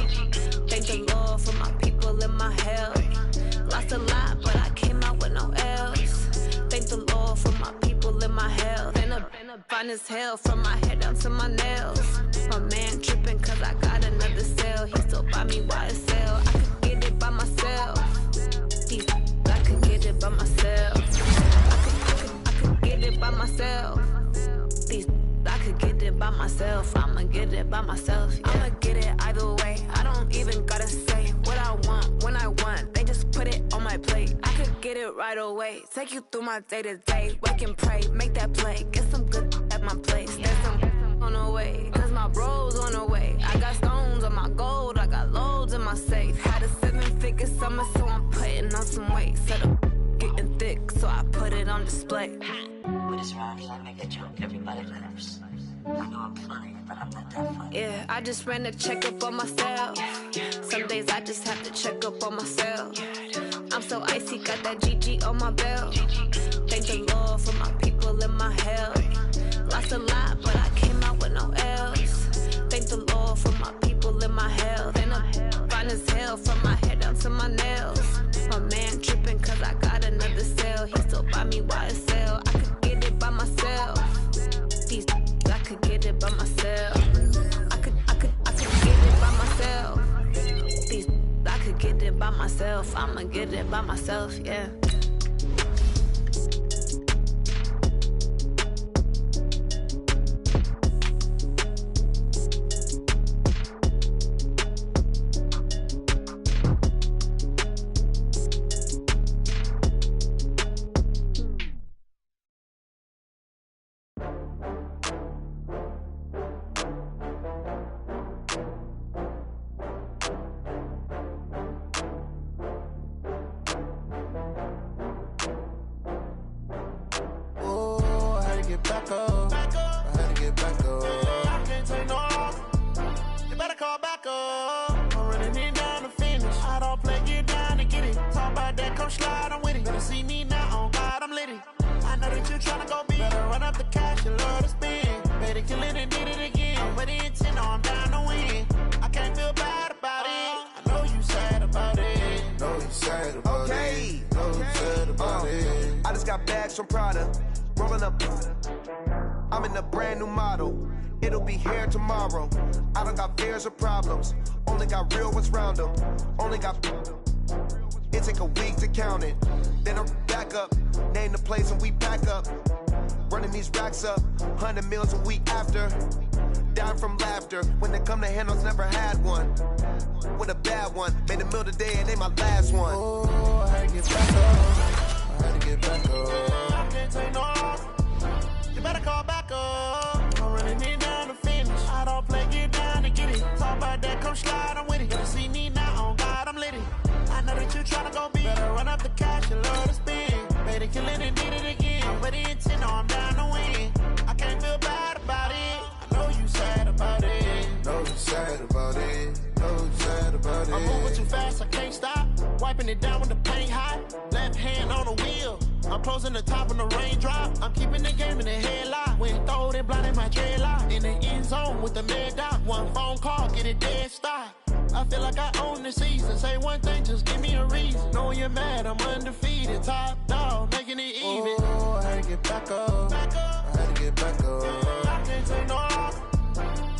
Thank the Lord for my people in my health. Lost a lot, but I came out with no L's. Thank the Lord for my people in my health. And a fine as hell from my head down to my nails. My man tripping cause I got another cell. He still buy me YSL. I could get it by myself. I could get it by myself. I could get it by myself. I could get it by myself. I'ma get it by myself. Yeah. I'ma get it either way. I don't even gotta say what I want when I want. They just put it on my plate. I could get it right away. Take you through my day to day. Wake and pray, make that play. Get some good at my place. There's some on the way. Cause my bro's on the way. I got stones on my gold. I got loads in my safe. Had a 7-figure summer, so I'm putting on some weight. Set up getting thick, so I put it on display. With this round, I make a joke. Everybody laughs. I know I'm funny, but I'm not that funny. Yeah, I just ran a checkup on myself. Some days I just have to check up on myself. I'm so icy, got that GG on my belt. Thank the Lord for my people in my health. Lost a lot, but I came out with no L's. Thank the Lord for my people in my health. And I'm fine as hell from my head down to my nails. My man tripping cause I got another cell. He still buy me YSL. I could get it by myself. I could get it by myself. I could get it by myself. I could get it by myself. I'ma get it by myself, yeah. I'm in a brand new model. It'll be here tomorrow. I don't got fears or problems. Only got real ones round them. Only got. It take a week to count it. Then I'm back up. Name the place and we pack up. Running these racks up. 100 meals a week after. Down from laughter. When they come to handles, never had one. With a bad one. Made a meal today and they my last one. Oh, I had to get back up. I had to get back up. I can't take no loss. You better call back up. I'm running it down to finish. I don't play, get down to get it. Talk about that, come slide, I'm with it. You see me now, on God, I'm lit it. I know that you tryna go big. Better run up the cash, you love to spin. Made it, kill it, and did it again. I'm ready intent, no, I'm down to win. I can't feel bad about it. I know you sad about it. Know you sad about it. Know you sad about it. I'm moving too fast, I can't stop. Wiping it down with the paint hot. Left hand on the wheel. I'm closing the top when the raindrop. I'm keeping the game in the headlock. When throwed and blinded my dreadlock. In the end zone with the mad dot. One phone call, get it dead stop. I feel like I own the season. Say one thing, just give me a reason. Knowing you're mad, I'm undefeated. Top dog, making it even. Oh, I had to get back up. Back up. I had to get back up. I can't take no loss.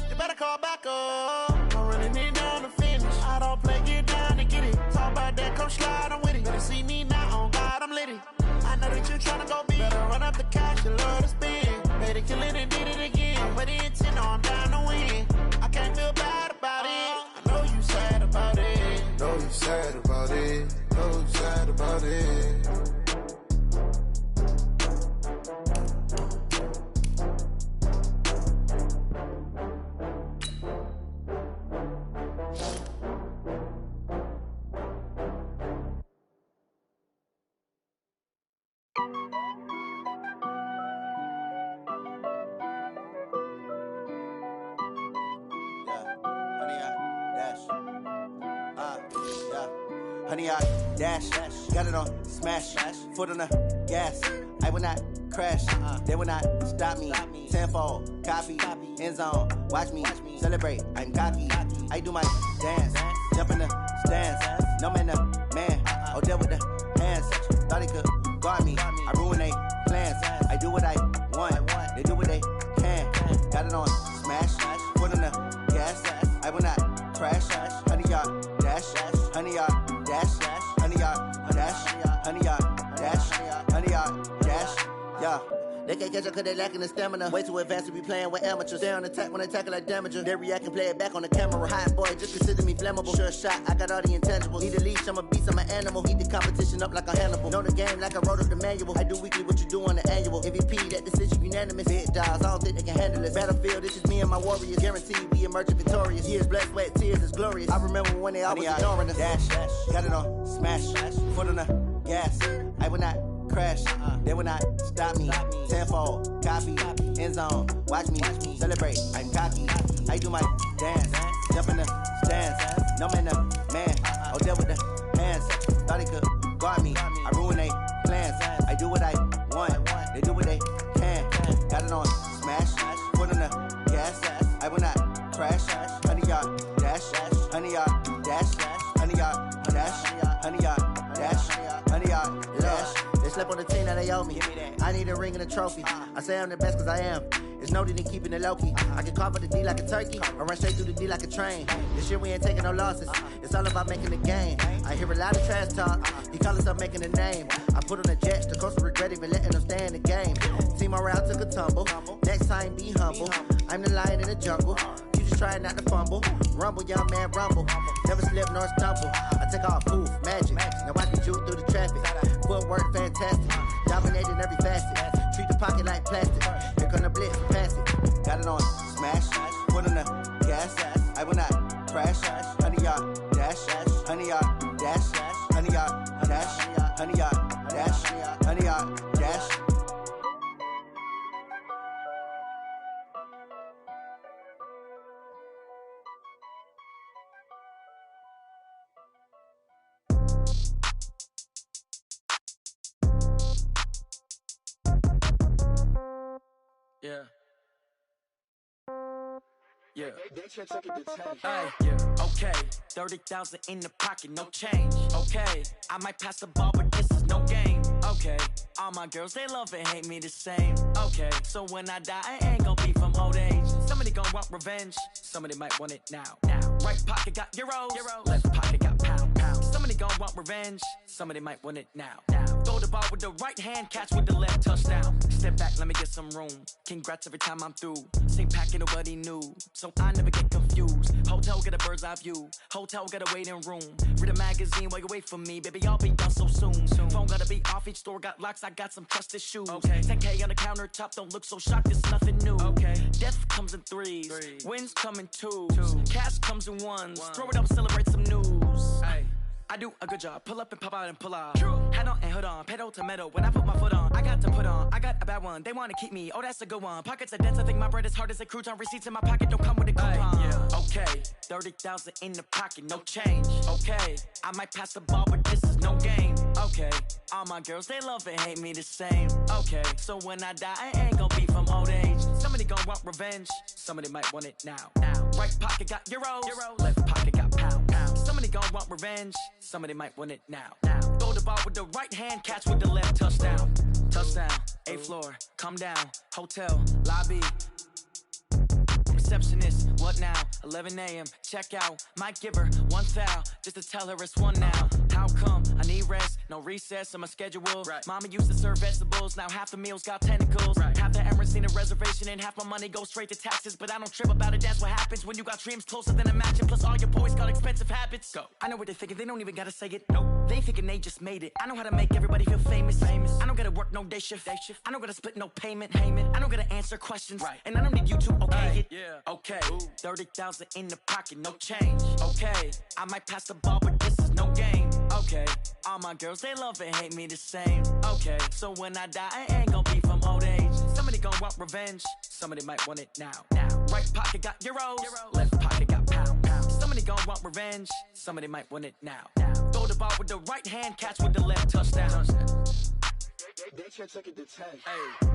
You better call back up. I'm running it down to finish. I don't play, get down to get it. Talk about that, come slide, I'm with it. Better see me now, on God, I'm lit it. I know that you tryna go big. Better run up the cash, you love to spin. Made it, kill it, and did it again. I'm ready intent, no, I'm down to win. I can't feel bad about it. I know you sad about it. Know you sad about it. Know you sad about it. honey, I dash. Got it on smash. Foot on the gas. I will not crash. They will not stop me. Tenfold, copy, end zone. Watch me celebrate. I'm cocky. I do my dance. Jump in the stands. No man, the man. Oh, there with the hands. Thought he could guard me. I ruin they plans. I do what I want. They do what they can. Got it on smash. Foot on the gas. I will not crash. Honey, y'all dash. Honey, y'all dash. Honey, y'all dash. Honey, y'all dash. Honey, y'all dash. Yeah. They can't catch up cause they lacking the stamina. Way too advanced to be playing with amateurs. Stay on attack when they tackle like damager. They react and play it back on the camera. Hot boy, just consider me flammable. Sure shot, I got all the intangibles. Need a leash, I'm a beast, I'm an animal. Heat the competition up like a Hannibal. Know the game like I wrote up the manual. I do weekly what you do on the annual. MVP, that decision unanimous. Big dogs, I don't think they can handle this. Battlefield, this is me and my warriors. Guaranteed we emerge victorious. Years, blood, sweat, tears, is glorious. I remember when they always ignoring us. Dash, got it on smash. Foot on the gas. I will not crash. They will not stop me. Tenfold, copy, end zone. Watch me celebrate. I'm cocky. I do my dance. Jump in the stands. No man, the man. Oh, there with the hands. Thought he could guard me. I ruin they plans. I do what I want. They do what they can. Got it on smash. Foot on the gas. I will not crash. Honey, y'all dash. Honey, y'all dash. Honey, y'all dash. Honey, y'all dash. Honey, y'all dash. They slept on the team that they owe me. I need a ring and a trophy. I say I'm the best cause I am. It's no need in keeping it low-key. I can carve up the D like a turkey or run straight through the D like a train. This year we ain't taking no losses. It's all about making the game. I hear a lot of trash talk. He call himself making a name. I put on the Jets. The coach will regret even letting them stay in the game. Team morale took a tumble. Next time be humble. I'm the lion in the jungle. You just try not to fumble. Rumble, young man, rumble. Never slip nor stumble. I take off, poof, magic. Now watch me juke through the traffic. Footwork fantastic. Dominating every facet. Treat the pocket like plastic. Here come the blitz, pass it. Got it on smash. Foot on the gas. I will not crash. Honey, y'all dash. Honey, y'all dash. Honey, y'all dash. Honey, y'all dash. Honey, y'all dash. Yeah. Yeah. Hey, yeah. Okay. 30,000 in the pocket, no change. Okay. I might pass the ball, but this is no game. Okay. All my girls, they love and hate me the same. Okay. So when I die, I ain't gonna be from old age. Somebody gonna want revenge. Somebody might want it now. Right pocket got euros. Left pocket got pound. Somebody gonna want revenge. Somebody might want it now. Throw the ball with the right hand, catch with the left, touchdown. Step back, let me get some room. Congrats every time I'm through. Same packet, nobody knew, so I never get confused. Hotel get a bird's eye view. Hotel get a waiting room. Read a magazine while you wait for me, baby. I'll be done so soon. Phone gotta be off. Each store got locks. I got some trusted shoes. Okay. 10K on the countertop. Don't look so shocked. It's nothing new. Okay. Death comes in threes. Wins come in twos. Cash comes in ones. Throw it up, celebrate some news. Hey. I do a good job. Pull up and pop out and pull out. Head on and hood on. Pedal to metal. When I put my foot on, I got to put on. I got a bad one. They want to keep me. Oh, that's a good one. Pockets are dense. I think my bread is hard as a crouton. Receipts in my pocket don't come with a coupon. Yeah. Okay. 30,000 in the pocket. No change. Okay. I might pass the ball, but this is no game. Okay. All my girls, they love and hate me the same. Okay. So when I die, I ain't gonna be from old age. Somebody gonna want revenge. Somebody might want it now. Right pocket got euros. Left pocket got pound. Somebody gonna want revenge. Somebody might want it now. Throw the ball with the right hand, catch with the left, touchdown. Touchdown, 8th floor, come down, hotel, lobby. Receptionist, what now? 11 a.m., check out. Might give her one foul, just to tell her it's one now. How come? I need rest, no recess in my schedule. Mama used to serve vegetables, now half the meals got tentacles. Half the Emirates need a reservation and half my money goes straight to taxes. But I don't trip about it, that's what happens when you got dreams closer than a match. And plus all your boys got expensive habits. Go. I know what they're thinking, they don't even gotta say it. Nope. They thinking they just made it. I know how to make everybody feel famous. I don't gotta work no day shift. I don't gotta split no payment. I don't gotta answer questions. And I don't need you to okay it. Okay. 30,000 in the pocket, no change. Okay. I might pass the ball, but this is no game. Okay. All my girls, they love and hate me the same. Okay. So when I die, I ain't gonna be from old age. Somebody gonna want revenge. Somebody might want it now. Right pocket got euros. Left pocket got pound. Somebody gonna want revenge. Somebody might want it now. Throw the ball with the right hand, catch with the left, touchdown. They can't take it to 10. Hey.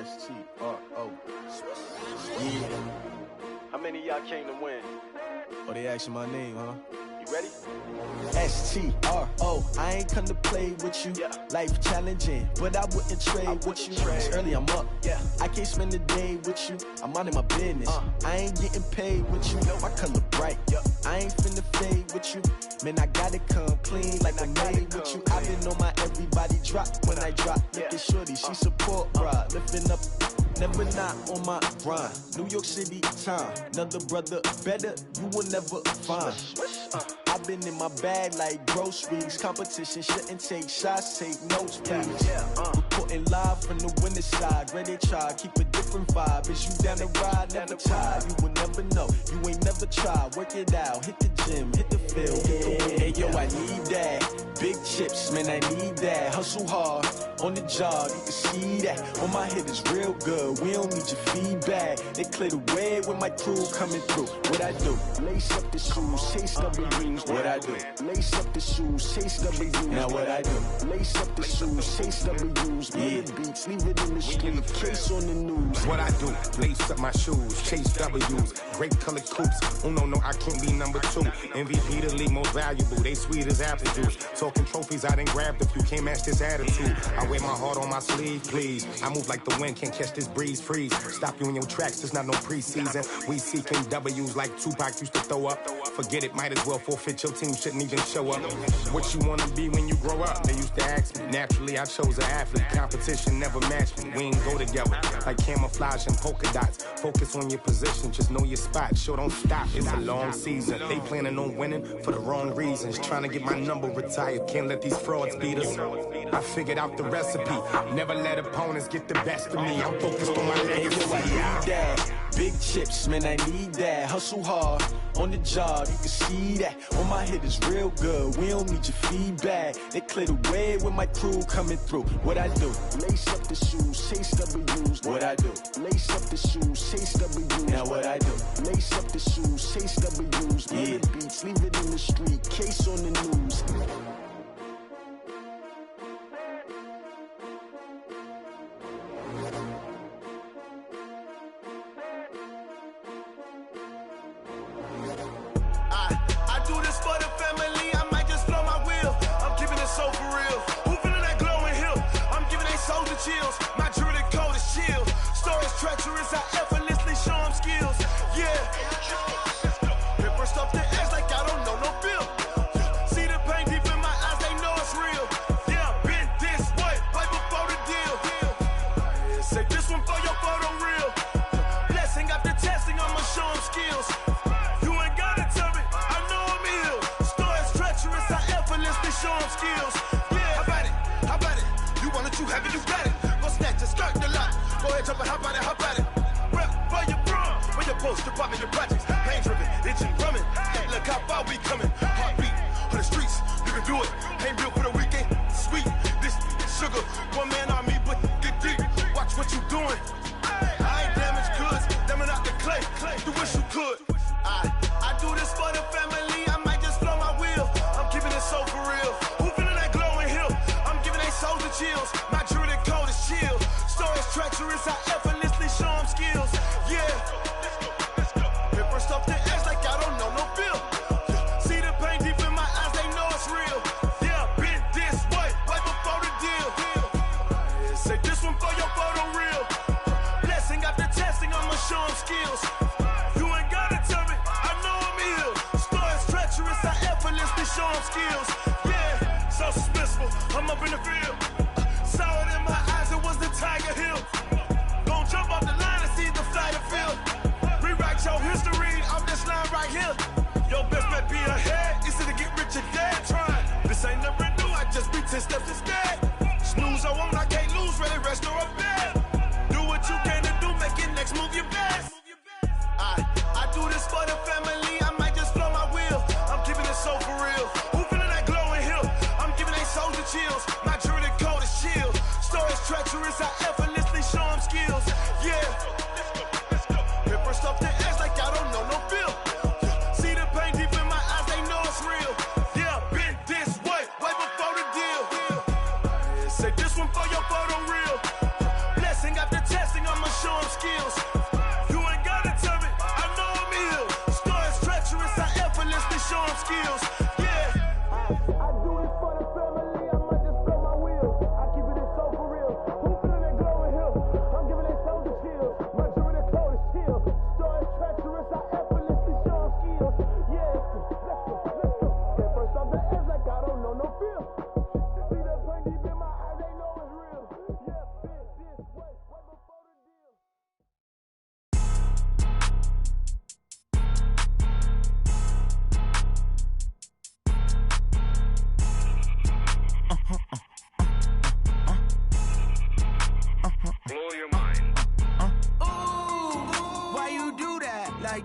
STRO. Yeah. How many of y'all came to win? Oh, they asking my name, huh? You ready? STRO. I ain't come to play with you. Yeah. Life challenging, but I wouldn't trade with you. It's early, I'm up. Yeah. I can't spend the day with you. I'm minding my business. I ain't getting paid with you. My color bright. I ain't finna fade with you. Man, I gotta come clean like I made with you. I've been on my everybody drop when I drop. Look at shorty, she support rod. Lifting up, never not on my grind. New York City time, another brother better, you will never find. I've been in my bag like groceries. Competition shouldn't take shots, take notes, please. Reporting live from the winter side. Ready to try, keep a different vibe. Is you down the ride, never tired. You will never know, you ain't never tried. Work it out, hit the gym, hit the field. Hey yo, I need that. Big chips, man, I need that. Hustle hard, on the job, you can see that. On my head is real good, we don't need your feedback. They clear the way with my crew coming through. What I do? Lace up the shoes, chase W's. What I do? Lace up the shoes, chase W's. Now what I do? Lace up the shoes, chase W's. Yeah. Beats, leave it in the street, case on the news. What I do? Lace up my shoes, chase W's. Great colored coops. Oh no, I can't be number 2. MVP the league most valuable. They sweet as apple juice. Talking trophies, I done grabbed a few. Can't match this attitude. I wear my heart on my sleeve, please. I move like the wind, can't catch this breeze, freeze. Stop you in your tracks, there's not no preseason. We seeking W's like Tupac used to throw up. Forget it, might as well forfeit. Your team shouldn't even show up. What you wanna be when you grow up? They used to ask me. Naturally, I chose an athlete. Competition never matched me. We ain't go together like camouflage and polka dots. Focus on your position, just know your spot. Sure, don't stop. It's a long season. They planning on winning for the wrong reasons. Trying to get my number retired. Can't let these frauds beat us. I figured out the recipe. Never let opponents get the best of me. I'm focused on my legacy. Big chips, man, I need that. Hustle hard, on the job, you can see that. On my head is real good, we don't need your feedback. They clear the way with my crew coming through. What I do? Lace up the shoes, chase W's. What I do? Lace up the shoes, chase W's. Now what I do? Lace up the shoes, chase W's. Yeah. Beats, leave it in the street, case on the news. Chills. My jewelry code is chill. Stories treacherous, I effortlessly show them skills. Yeah. Paper stuff the edge like I don't know no bill. See the pain deep in my eyes, they know it's real. Yeah, been this way, right before the deal. Say this one for your photo real. Blessing after testing, I'ma show them skills. You ain't gotta tell me, I know I'm ill. Stories treacherous, I effortlessly show them skills. Yeah, how about it? How about it? You want it, you have it, you got it. Snatch and skirt the lot. Go ahead, jump it, how about it, how about it? Rep for your bro, for your post, your pop, your projects. Pain driven, itching, drumming. Hey, look how far we coming. Heartbeat for the streets, you can do it. Ain't built for the weekend. Sweet, this sugar, one man army, but get deep. Watch what you doing. I ain't damaged goods, damn it out the clay. You wish you could. I do this for the family. I might just blow my wheel. I'm keeping it so for real. Who feeling that glowing hill? I'm giving they souls the chills. My jewelry code is chill. Stories treacherous, I effortlessly show them skills. Yeah. Paper stuff the edge like I don't know no bill. See the pain deep in my eyes, they know it's real. Yeah, been this way, right before the deal. Say this one for your photo real. Blessing after testing, I'ma show them skills. You ain't gotta tell me, I know I'm ill. Stories treacherous, I effortlessly show them skills. Yeah, so suspenseful, I'm up in the field. Saw it in my eyes, it was the Tiger Hill. Gon' jump off the line and see the flight of field. Rewrite your history off this line right here. Your best bet be ahead, easy to get rich or dead trying. This ain't never new, I just be 10 steps instead. Snooze I won't, I can't lose, ready, rest or a bed. Do what you can to do, make it next move your best. I do this for the family, I might just flow my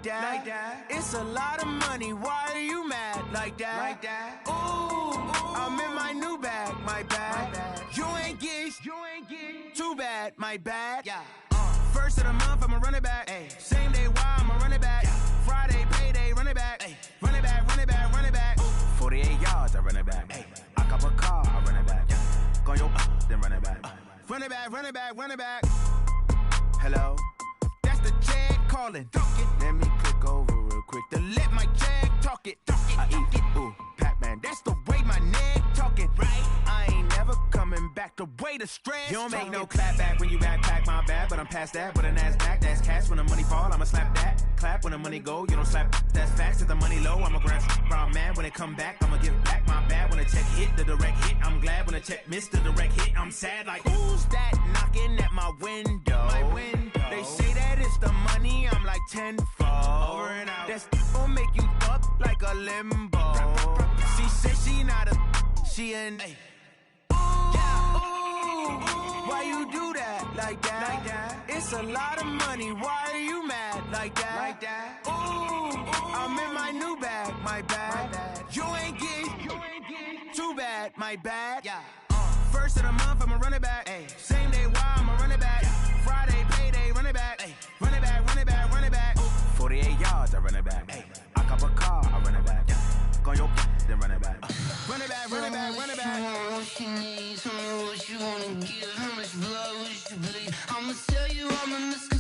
that. It's a lot of money, why are you mad like that? Ooh, I'm in my new bag, my bad. You ain't get too bad, my bad. First of the month, I'ma run it back. Same day, why I'ma run it back. Friday, payday, run it back. Run it back, run it back, run it back. 48 yards, I run it back. I cop a car, I run it back. Go yo, then run it back. Run it back, run it back, run it back. Hello? That's the jag calling. Let me click over real quick to let my jag talk it. I eat it, ooh, Pac-Man. That's the way my neck talking. Right? I ain't never coming back. The way the stress. You don't make no clap back when you backpack, my bad. But I'm past that. With a NASDAQ, that's cash. When the money fall, I'ma slap that. Clap when the money go. You don't slap. That's facts. If the money low, I'ma grab brown man. When it come back, I'ma give back my bad. When the check hit, the direct hit. I'm glad when the check missed the direct hit. I'm sad like who's that knocking at my window? My window. They say that it's the money. I'm like tenfold. Over and out. That's gon' make you up like a limbo. She said she not a. She an. Why you do that like that? It's a lot of money. Why are you mad like that? Ooh, I'm in my new bag, my bad. You ain't get too bad, my bad. First of the month, I'ma run it back. Same day, why I'ma run it back. Friday, payday, run it back. Run it back, run it back, run it back. 48 yards, I run it back. I cop a car, I run it back. Go yo, then run it back. Run it back, run it back, run it back. What you need, tell me what you wanna give. How much blood would you bleed? I'ma tell you I'm in the sky.